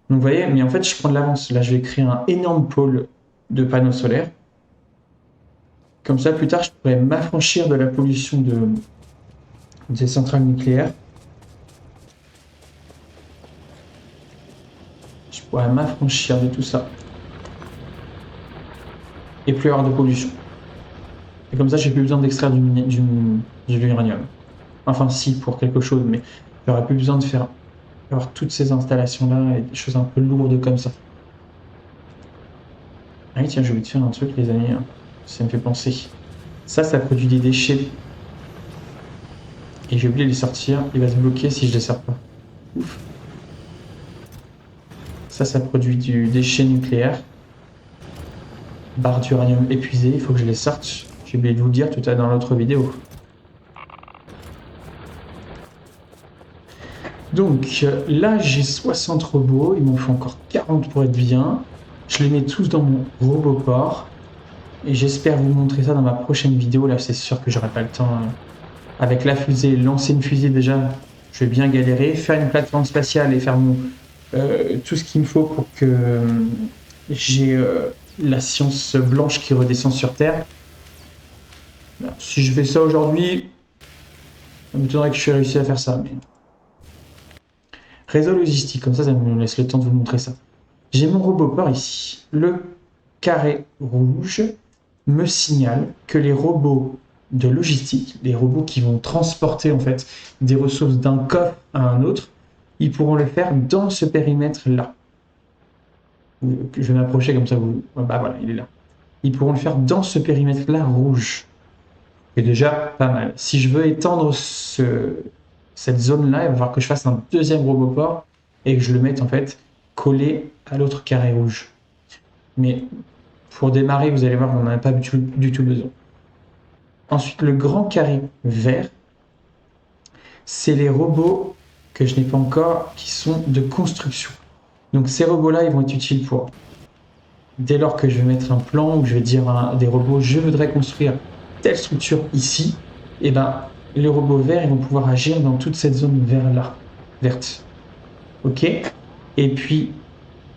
Donc vous voyez, mais en fait, je prends de l'avance. Là, je vais créer un énorme pôle de panneaux solaires. Comme ça, plus tard, je pourrais m'affranchir de la pollution des centrales nucléaires. Je pourrais m'affranchir de tout ça. Et plus avoir de pollution. Et comme ça, j'ai plus besoin d'extraire de l'uranium. Enfin, si, pour quelque chose, mais j'aurais plus besoin de faire avoir toutes ces installations-là et des choses un peu lourdes comme ça. Ah oui, tiens, j'ai oublié de faire un truc, les amis. Ça me fait penser. Ça produit des déchets. Et j'ai oublié de les sortir. Il va se bloquer si je les sors pas. Ouf. Ça produit du déchet nucléaire. Barre d'uranium épuisée, il faut que je les sorte. J'ai oublié de vous le dire tout à l'heure dans l'autre vidéo. Donc là, j'ai 60 robots. Il m'en faut encore 40 pour être bien. Je les mets tous dans mon roboport. Et j'espère vous montrer ça dans ma prochaine vidéo. Là, c'est sûr que j'aurai pas le temps. Avec la fusée, lancer une fusée déjà, je vais bien galérer. Faire une plateforme spatiale et faire tout ce qu'il me faut pour que j'ai la science blanche qui redescend sur Terre. Si je fais ça aujourd'hui, ça m'étonnerait que je réussi à faire ça. Mais... Réseau logistique, comme ça me laisse le temps de vous montrer ça. J'ai mon robot port ici. Le carré rouge me signale que les robots de logistique, les robots qui vont transporter en fait des ressources d'un coffre à un autre, ils pourront le faire dans ce périmètre-là. Je vais m'approcher comme ça, vous... Bah voilà, il est là. Ils pourront le faire dans ce périmètre-là rouge. C'est déjà pas mal. Si je veux étendre cette zone-là, il va falloir que je fasse un deuxième robot port et que je le mette en fait collé à l'autre carré rouge. Mais pour démarrer, vous allez voir, on n'en a pas du tout besoin. Ensuite, le grand carré vert, c'est les robots que je n'ai pas encore, qui sont de construction. Donc ces robots-là, ils vont être utiles pour, dès lors que je vais mettre un plan, où je vais dire à des robots, je voudrais construire telle structure ici, et ben les robots verts, ils vont pouvoir agir dans toute cette zone verte. Ok. Et puis,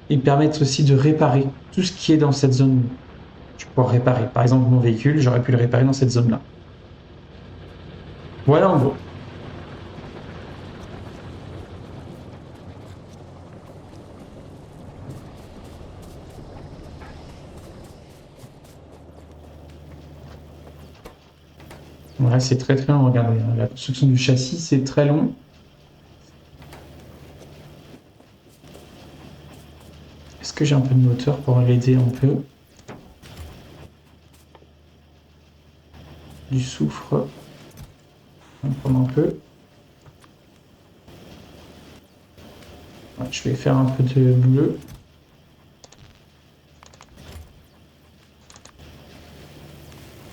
ils permettent aussi de réparer tout ce qui est dans cette zone. Je peux réparer, par exemple, mon véhicule, j'aurais pu le réparer dans cette zone-là. Voilà en gros. Ouais, c'est très très long, regardez. La construction du châssis, c'est très long. Est-ce que j'ai un peu de moteur pour l'aider un peu? Du soufre. On va prendre un peu. Ouais, je vais faire un peu de bleu.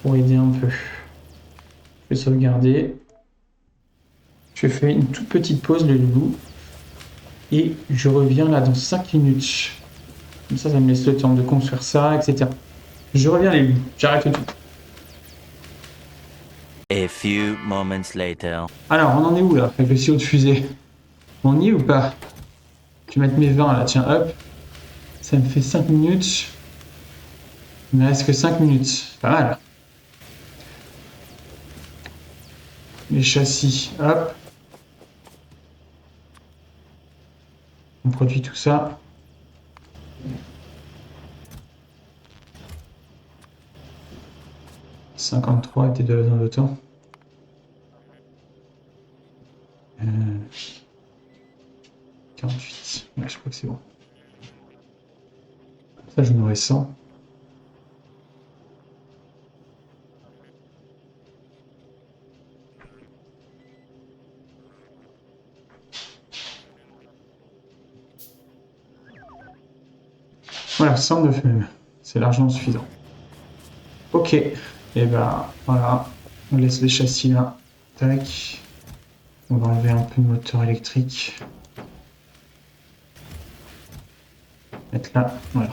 Pour aider un peu. Je vais sauvegarder. Je fais une toute petite pause, le loup. Et je reviens là dans 5 minutes. Comme ça me laisse le temps de construire ça, etc. Je reviens les loups. J'arrête tout. A few moments later. Alors, on en est où là avec le silo de fusée? On y est ou pas? Je vais mettre mes 20 là, tiens, hop. Ça me fait 5 minutes. Il ne reste que 5 minutes. Pas mal. Les châssis, hop. On produit tout ça. « 53 était de la zone de temps. 48. Ouais, je crois que c'est bon. Ça, je me 100. Voilà, 109 même. C'est largement suffisant. Ok. Et ben voilà. On laisse les châssis là. Tac. On va enlever un peu de moteur électrique. Mettre là. Voilà.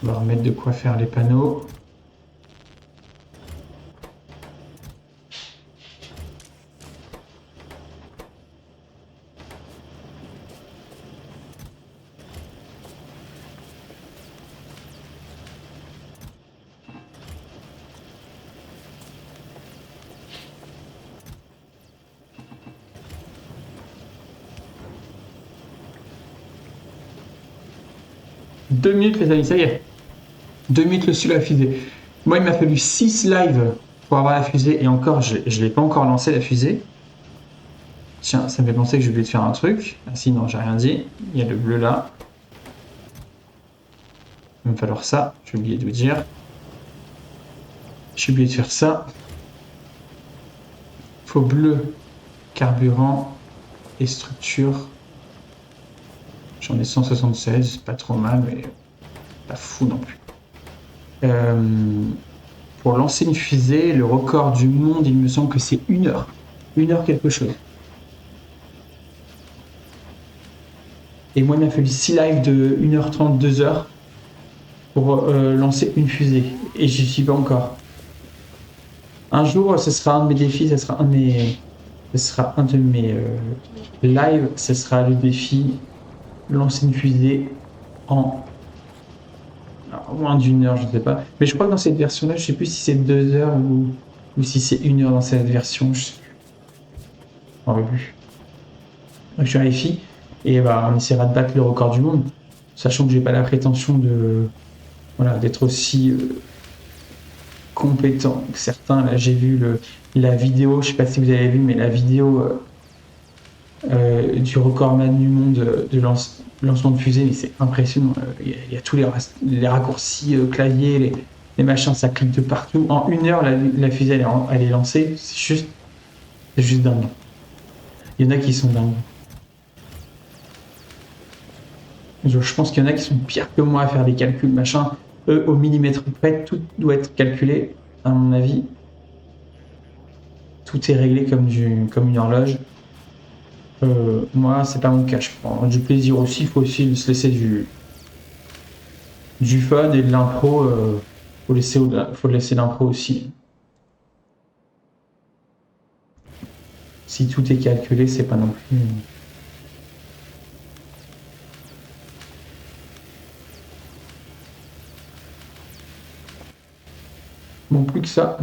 On va remettre de quoi faire les panneaux. Deux minutes les amis, ça y est. 2 minutes le sur la fusée. Moi il m'a fallu 6 lives pour avoir la fusée et encore je ne l'ai pas encore lancé la fusée. Tiens, ça me fait penser que j'ai oublié de faire un truc. Ah si, non, j'ai rien dit. Il y a le bleu là. Il va me falloir ça. J'ai oublié de vous dire. J'ai oublié de faire ça. Faut bleu, carburant et structure. J'en ai 176, pas trop mal, mais pas fou non plus. Pour lancer une fusée, le record du monde, il me semble que c'est 1 heure. 1 heure quelque chose. Et moi, il m'a fallu 6 lives de 1h30, 2 heures pour lancer une fusée. Et j'y suis pas encore. Un jour, ce sera un de mes défis, ce sera un de mes lives, ce sera le défi lancer une fusée en moins d'1 heure, je ne sais pas. Mais je crois que dans cette version-là, je ne sais plus si c'est 2 heures ou si c'est 1 heure dans cette version. Je m'en rappelle plus. Donc, je vérifie et bah, on essaiera de battre le record du monde, sachant que j'ai pas la prétention de d'être aussi compétent que certains. Là, j'ai vu la vidéo, je sais pas si vous avez vu, mais la vidéo du recordman du monde de lancement de fusée, mais c'est impressionnant. Il y a tous les raccourcis clavier, les machins, ça clique de partout. En 1 heure, la fusée elle est lancée. C'est juste dingue. Il y en a qui sont dingues. Je pense qu'il y en a qui sont pires que moi à faire des calculs, machin. Eux, au millimètre près, tout doit être calculé, à mon avis. Tout est réglé comme une horloge. Moi, c'est pas mon cas. Je prends du plaisir aussi. Il faut aussi se laisser du fun et de l'impro. Faut laisser l'impro aussi. Si tout est calculé, c'est pas non plus. Bon, plus que ça.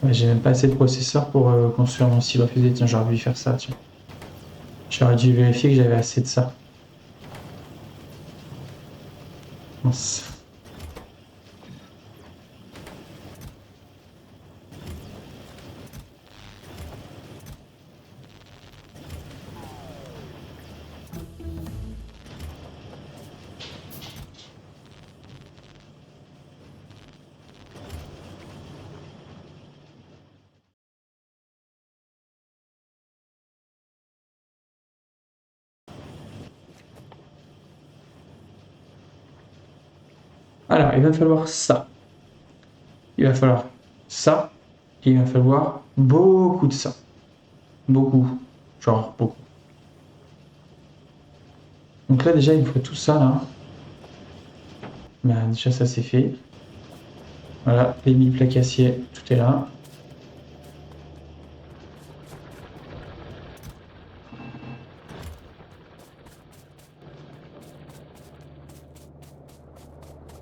Ouais, j'ai même pas assez de processeurs pour construire mon silo à fusée. Tiens, j'aurais dû faire ça. Tiens. J'aurais dû vérifier que j'avais assez de ça. Mince. Alors, il va falloir ça. Il va falloir ça. Et il va falloir beaucoup de ça. Beaucoup. Genre beaucoup. Donc là, déjà, il me faut tout ça, là. Ben, déjà, ça, c'est fait. Voilà, les 1000 plaques acier, tout est là.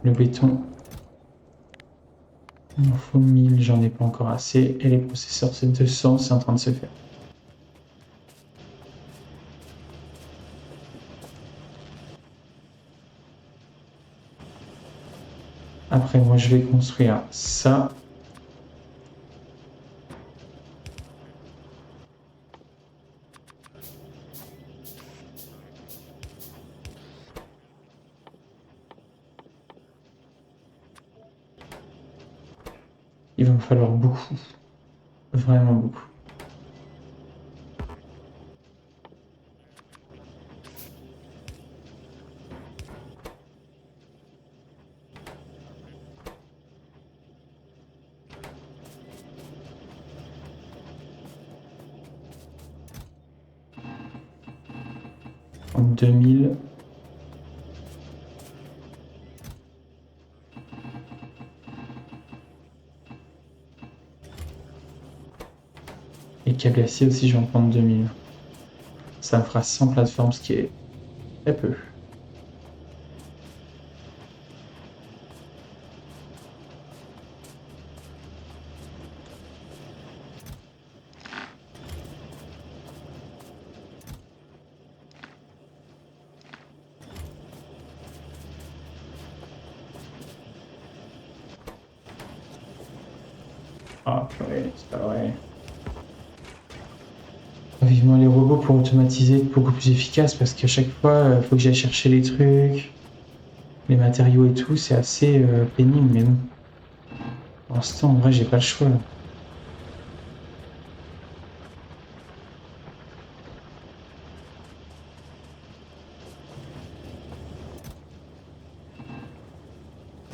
Le béton, il m'en faut 1000, j'en ai pas encore assez. Et les processeurs, c'est 200, c'est en train de se faire. Après, moi, je vais construire ça. Il va me falloir beaucoup. Vraiment beaucoup. En 2000. Et câble acier aussi, je vais en prendre 2000. Ça me fera 100 plateformes, ce qui est très peu. Ah, purée, c'est pas vrai. Vivement les robots pour automatiser, être beaucoup plus efficace, parce qu'à chaque fois, il faut que j'aille chercher les trucs, les matériaux et tout, c'est assez pénible, mais bon. Pour l'instant, en vrai, j'ai pas le choix.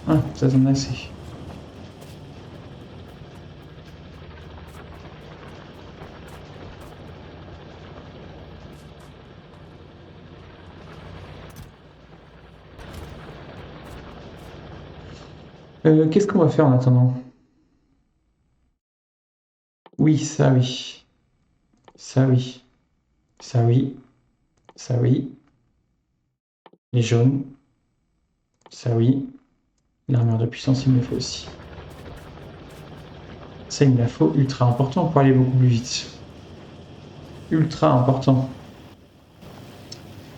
Ah, ça t'en a assez. Qu'est-ce qu'on va faire en attendant? Oui, ça oui. Ça oui. Ça oui. Ça oui. Les jaunes. Ça oui. L'armure de puissance, il me le faut aussi. Ça, il me la faut ultra important pour aller beaucoup plus vite. Ultra important.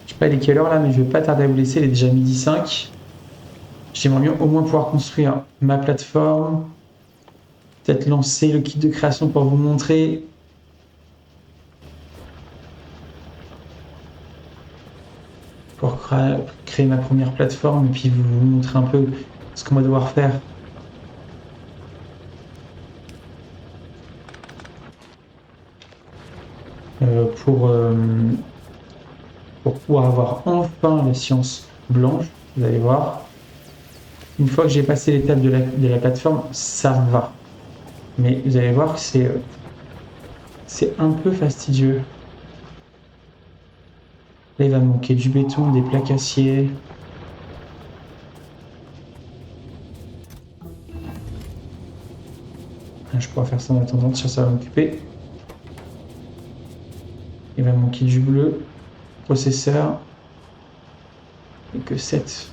Je sais pas il est quelle heure là, mais je vais pas tarder à vous laisser. Il est déjà midi 5. J'aimerais bien au moins pouvoir construire ma plateforme. Peut-être lancer le kit de création pour vous montrer. Pour créer ma première plateforme et puis vous montrer un peu ce qu'on va devoir faire. Pour pouvoir avoir enfin la science blanche, vous allez voir. Une fois que j'ai passé l'étape de la plateforme, ça va. Mais vous allez voir que c'est un peu fastidieux. Là, il va me manquer du béton, des plaques acier. Je pourrais faire ça en attendant, ça va m'occuper. Il va me manquer du bleu, processeur, et que 7.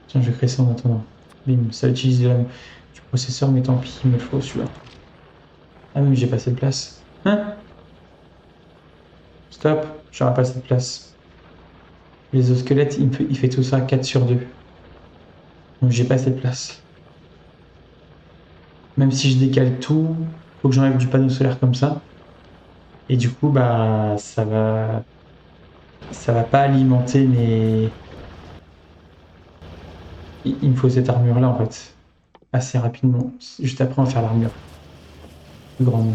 Tiens, je vais créer ça en attendant. Bim, ça utilise du processeur, mais tant pis, il me faut celui-là. Ah, mais j'ai pas assez de place. Hein? Stop, j'aurai pas assez de place. Les os squelettes, il fait tout ça 4 sur 2. Donc j'ai pas assez de place. Même si je décale tout, faut que j'enlève du panneau solaire comme ça. Et du coup, bah, ça va pas alimenter mes. Il me faut cette armure là en fait. Assez rapidement. Juste après, on va faire l'armure. Plus grande.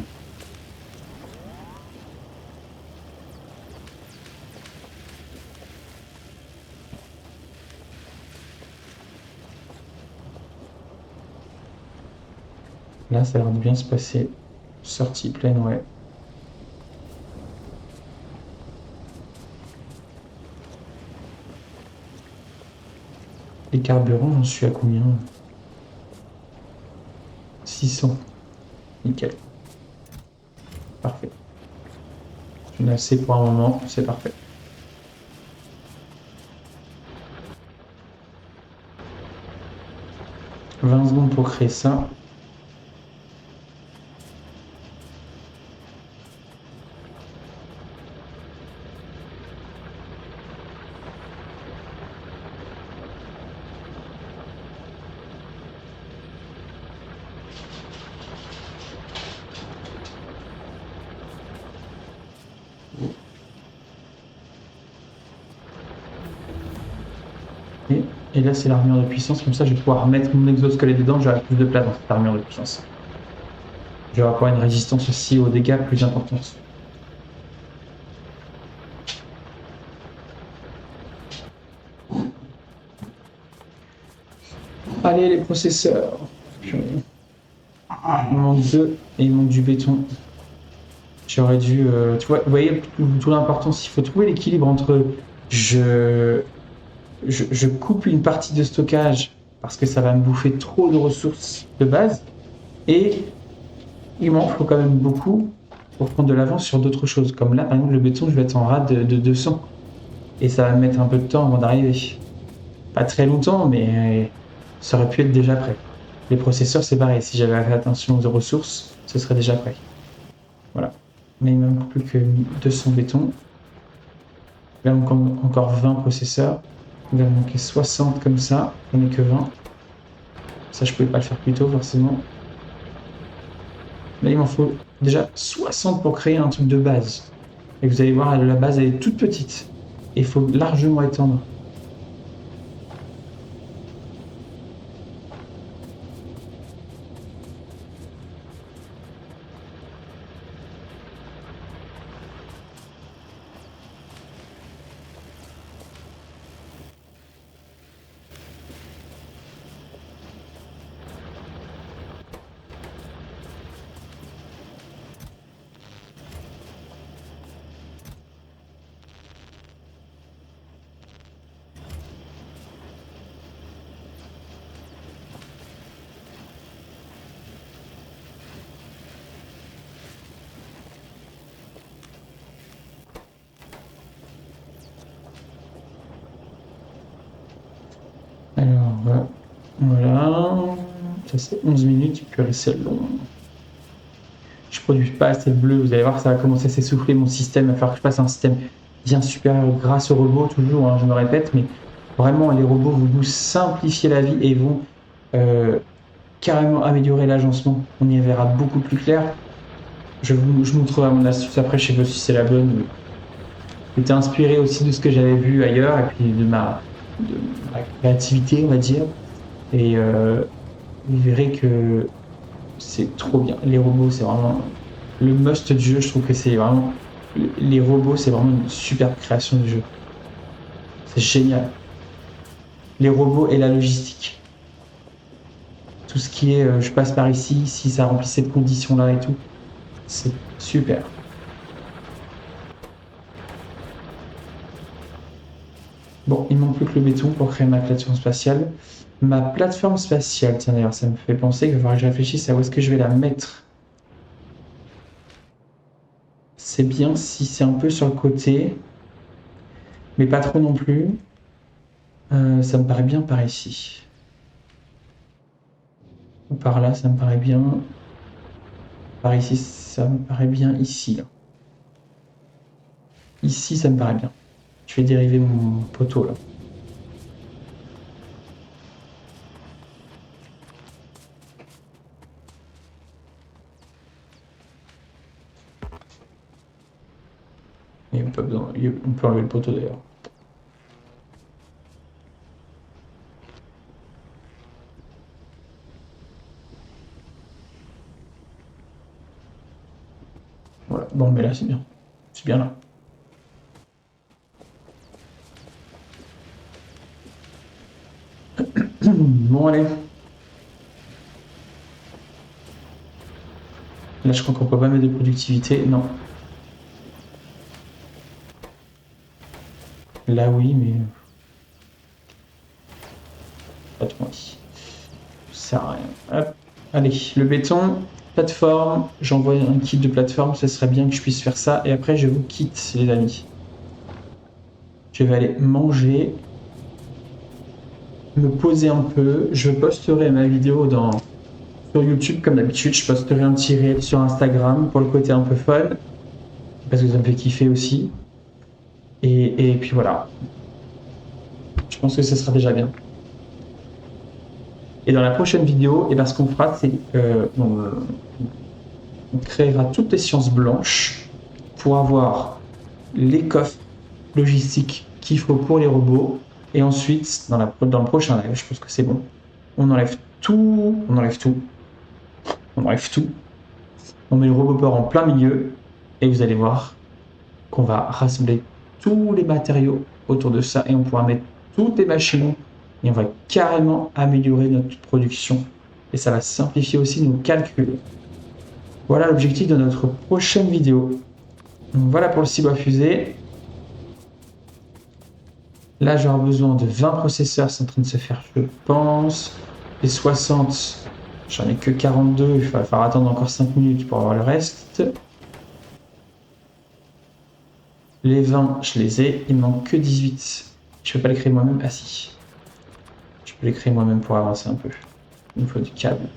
Là, ça a l'air de bien se passer. Sortie pleine, ouais. Les carburants, j'en suis à combien? 600. Nickel. Parfait. J'en ai assez pour un moment, c'est parfait. « 20 secondes pour créer ça. Et là, c'est l'armure de puissance. Comme ça, je vais pouvoir mettre mon exosquelette dedans. J'aurai plus de place dans cette armure de puissance. Je vais avoir une résistance aussi aux dégâts plus importante. Allez, les processeurs. Il manque 2 et il manque du béton. J'aurais dû... tu vois, vous voyez tout l'importance. Il faut trouver l'équilibre entre... Je coupe une partie de stockage parce que ça va me bouffer trop de ressources de base. Et il m'en faut quand même beaucoup pour prendre de l'avance sur d'autres choses. Comme là, par exemple, le béton, je vais être en rade de 200. Et ça va me mettre un peu de temps avant d'arriver. Pas très longtemps, mais ça aurait pu être déjà prêt. Les processeurs, c'est pareil. Si j'avais fait attention aux ressources, ce serait déjà prêt. Voilà. Mais il ne manque plus que 200 béton. Là, encore 20 processeurs. Il va me manquer 60 comme ça. On n'est que 20. Ça, je pouvais pas le faire plus tôt, forcément. Là, il m'en faut déjà 60 pour créer un truc de base. Et vous allez voir, la base, elle est toute petite. Et il faut largement étendre. Alors, voilà. Ça, c'est 11 minutes, puis c'est long. Je produis pas assez de bleu. Vous allez voir, ça va commencer à s'essouffler mon système. Il va falloir que je fasse un système bien supérieur grâce aux robots, toujours, hein, je me répète, mais vraiment, les robots vont nous simplifier la vie et vont carrément améliorer l'agencement. On y verra beaucoup plus clair. Je vous montrerai mon astuce après, je sais pas si c'est la bonne. J'étais inspiré aussi de ce que j'avais vu ailleurs et puis de ma créativité, on va dire. Et vous verrez que c'est trop bien. Les robots, c'est vraiment le must du jeu. Je trouve que c'est vraiment... Les robots, c'est vraiment une superbe création du jeu. C'est génial. Les robots et la logistique. Tout ce qui est je passe par ici, si ça remplit cette condition-là et tout. C'est super. Bon, il manque plus que le béton pour créer ma plateforme spatiale. Ma plateforme spatiale, tiens d'ailleurs, ça me fait penser qu'il va falloir que je réfléchisse à où est-ce que je vais la mettre. C'est bien si c'est un peu sur le côté, mais pas trop non plus. Ça me paraît bien par ici. Ou par là, ça me paraît bien. Par ici, ça me paraît bien ici. Là. Ici, ça me paraît bien. Je vais dériver mon poteau là. Il n'y a pas besoin. On peut enlever le poteau d'ailleurs. Voilà. Bon, mais là, c'est bien. C'est bien là. Bon, allez. Là, je crois qu'on peut pas mettre de productivité. Non. Là, oui, mais... Pas trop envie. Ça sert à rien. Hop. Allez, le béton, plateforme. J'envoie un kit de plateforme. Ce serait bien que je puisse faire ça. Et après, je vous quitte, les amis. Je vais aller manger. Me poser un peu. Je posterai ma vidéo sur YouTube, comme d'habitude. Je posterai un petit réel sur Instagram pour le côté un peu fun. Parce que ça me fait kiffer aussi. Et puis voilà. Je pense que ce sera déjà bien. Et dans la prochaine vidéo, ce qu'on fera, c'est on créera toutes les sciences blanches pour avoir les coffres logistiques qu'il faut pour les robots. Et ensuite, dans le prochain live, je pense que c'est bon, on enlève tout, on enlève tout, on enlève tout. On met le Roboport en plein milieu et vous allez voir qu'on va rassembler tous les matériaux autour de ça et on pourra mettre toutes les machines et on va carrément améliorer notre production et ça va simplifier aussi nos calculs. Voilà l'objectif de notre prochaine vidéo. Donc voilà pour le silo à fusée. Là, j'aurai besoin de 20 processeurs, c'est en train de se faire, je pense. Les 60, j'en ai que 42, il va falloir attendre encore 5 minutes pour avoir le reste. Les 20, je les ai, il me manque que 18. Je peux pas les créer moi-même. Ah si. Je peux les créer moi-même pour avancer un peu. Il me faut du câble.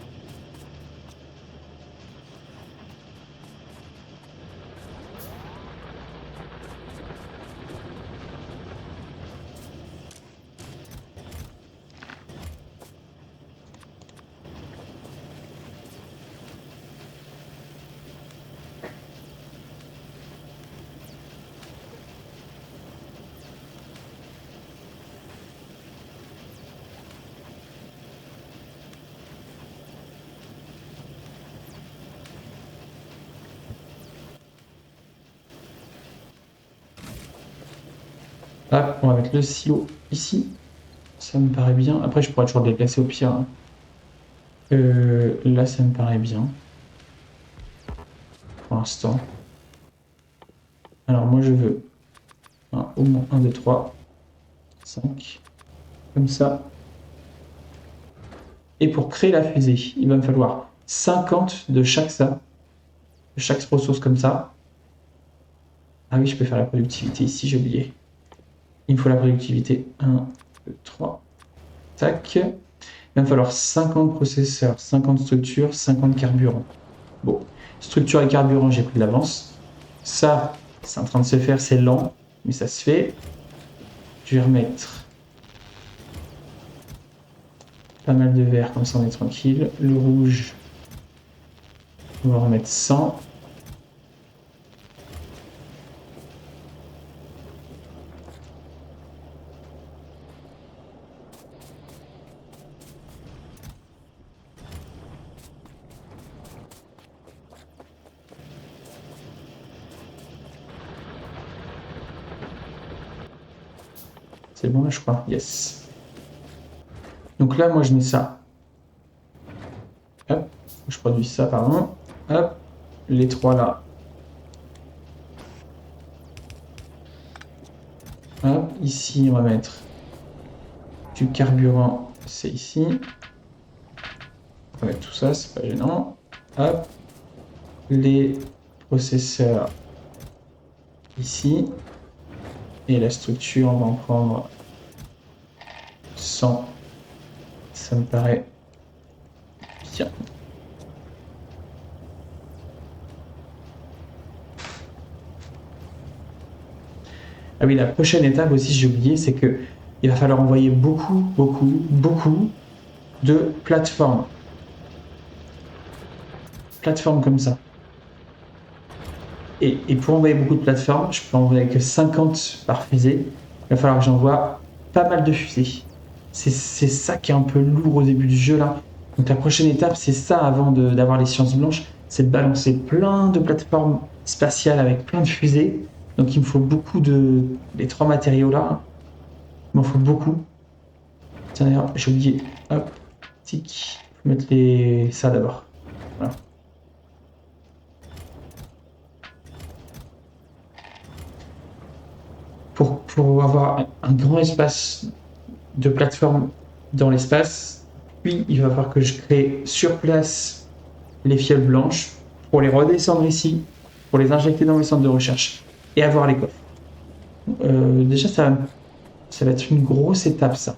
Hop, on va mettre le silo ici. Ça me paraît bien. Après, je pourrais toujours le déplacer au pire. Hein. Là, ça me paraît bien. Pour l'instant. Alors, moi, je veux au moins 1, 2, 3, 5. Comme ça. Et pour créer la fusée, il va me falloir 50 de chaque ça. De chaque ressource comme ça. Ah oui, je peux faire la productivité ici, j'ai oublié. Il me faut la productivité. 1, 2, 3. Tac. Il va me falloir 50 processeurs, 50 structures, 50 carburants. Bon, structure et carburant, j'ai pris de l'avance. Ça, c'est en train de se faire, c'est lent, mais ça se fait. Je vais remettre pas mal de vert, comme ça on est tranquille. Le rouge, on va remettre 100. C'est bon là, je crois. Yes. Donc là, moi, je mets ça. Hop. Je produis ça, pardon. Hop. Les trois là. Hop. Ici, on va mettre du carburant. C'est ici. On va mettre tout ça, c'est pas gênant. Hop. Les processeurs ici. Et la structure, on va en prendre 100. Ça me paraît bien. Ah oui, la prochaine étape aussi, j'ai oublié, c'est que il va falloir envoyer beaucoup de plateformes. Plateformes comme ça. Et pour envoyer beaucoup de plateformes, je peux envoyer que 50 par fusée. Il va falloir que j'envoie pas mal de fusées. C'est ça qui est un peu lourd au début du jeu là. Donc la prochaine étape, c'est ça avant d'avoir les sciences blanches, c'est de balancer plein de plateformes spatiales avec plein de fusées. Donc il me faut beaucoup de... les 3 matériaux là. Il m'en faut beaucoup. Tiens d'ailleurs, j'ai oublié. Hop, tic. Je vais mettre ça d'abord. Voilà. Pour avoir un grand espace de plateforme dans l'espace, puis il va falloir que je crée sur place les fioles blanches pour les redescendre ici, pour les injecter dans les centres de recherche et avoir les coffres. Déjà, ça va être une grosse étape, ça.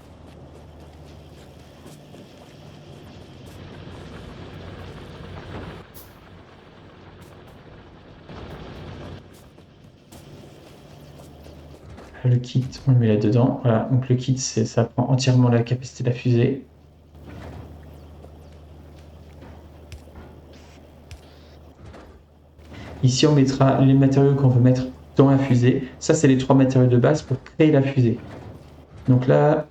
Le kit, on le met là-dedans. Voilà, donc le kit, ça prend entièrement la capacité de la fusée. Ici, on mettra les matériaux qu'on veut mettre dans la fusée. Ça, c'est les 3 matériaux de base pour créer la fusée. Donc là,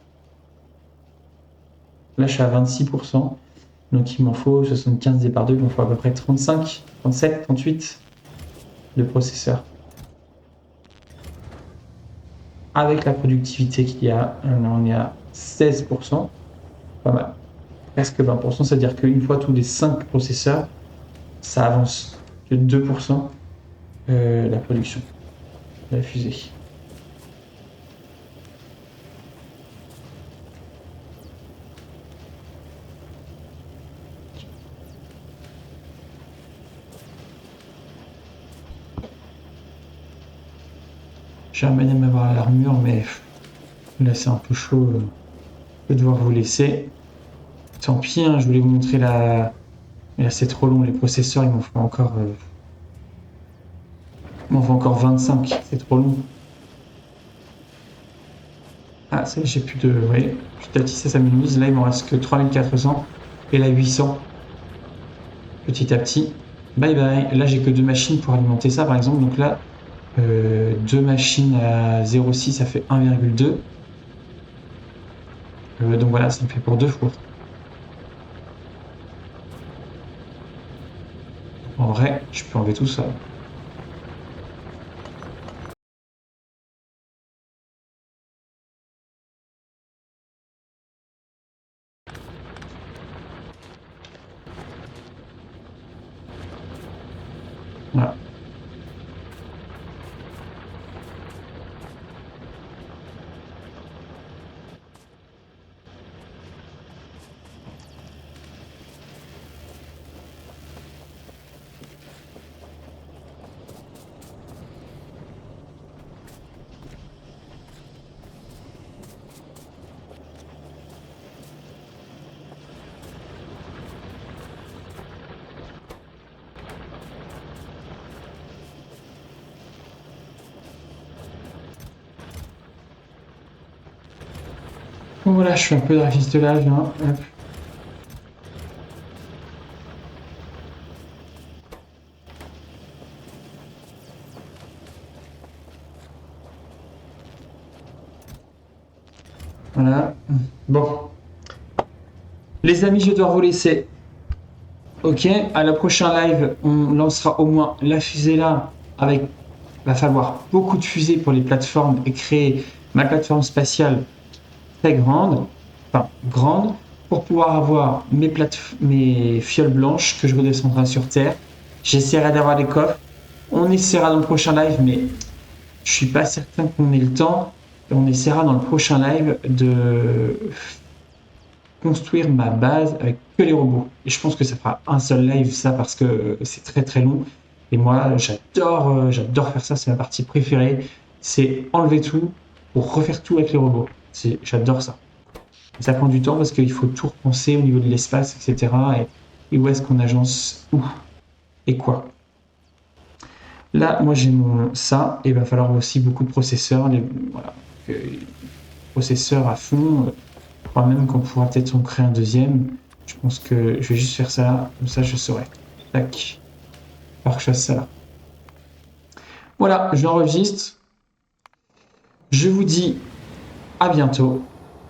je suis à 26%. Donc il m'en faut 75 D par 2, il m'en faut à peu près 35, 37, 38 de processeurs. Avec la productivité qu'il y a, on est à 16%. Pas mal. Presque 20%, c'est-à-dire qu'une fois tous les 5 processeurs, ça avance de 2% la production de la fusée. J'aimerais même avoir l'armure, mais là c'est un peu chaud. Je vais devoir vous laisser. Tant pis, hein, je voulais vous montrer la. Mais là c'est trop long, les processeurs ils m'en font encore. Ils m'en font encore 25, c'est trop long. Ah, ça j'ai plus de. Oui, petit à petit ça s'amenuise. Là il m'en reste que 3400 et là 800. Petit à petit. Bye bye. Là j'ai que 2 machines pour alimenter ça par exemple. Donc là, 2 machines à 0,6 ça fait 1,2. Donc voilà, ça me fait pour 2 fours. En vrai, je peux enlever tout ça. Voilà. Bon voilà, je suis un peu de rafistolage. Hein. Hop. Voilà. Bon. Les amis, je dois vous laisser. Ok, à la prochaine live, on lancera au moins la fusée là. Avec, va falloir beaucoup de fusées pour les plateformes et créer ma plateforme spatiale très grande, enfin grande, pour pouvoir avoir mes fioles blanches que je redescendrai sur Terre. J'essaierai d'avoir des coffres. On essaiera dans le prochain live, mais je suis pas certain qu'on ait le temps. On essaiera dans le prochain live de construire ma base avec que les robots. Et je pense que ça fera un seul live, ça, parce que c'est très très long. Et moi, j'adore faire ça, c'est ma partie préférée. C'est enlever tout pour refaire tout avec les robots. J'adore ça. Et ça prend du temps parce qu'il faut tout repenser au niveau de l'espace, etc. Et où est-ce qu'on agence où et quoi. Là, moi j'ai mon ça, et il va falloir aussi beaucoup de processeurs, voilà, processeurs à fond. Je crois même qu'on pourra peut-être en créer un deuxième. Je pense que je vais juste faire ça, comme ça je saurai. Tac. Alors que je fasse ça là. Voilà, je l'enregistre. Je vous dis à bientôt.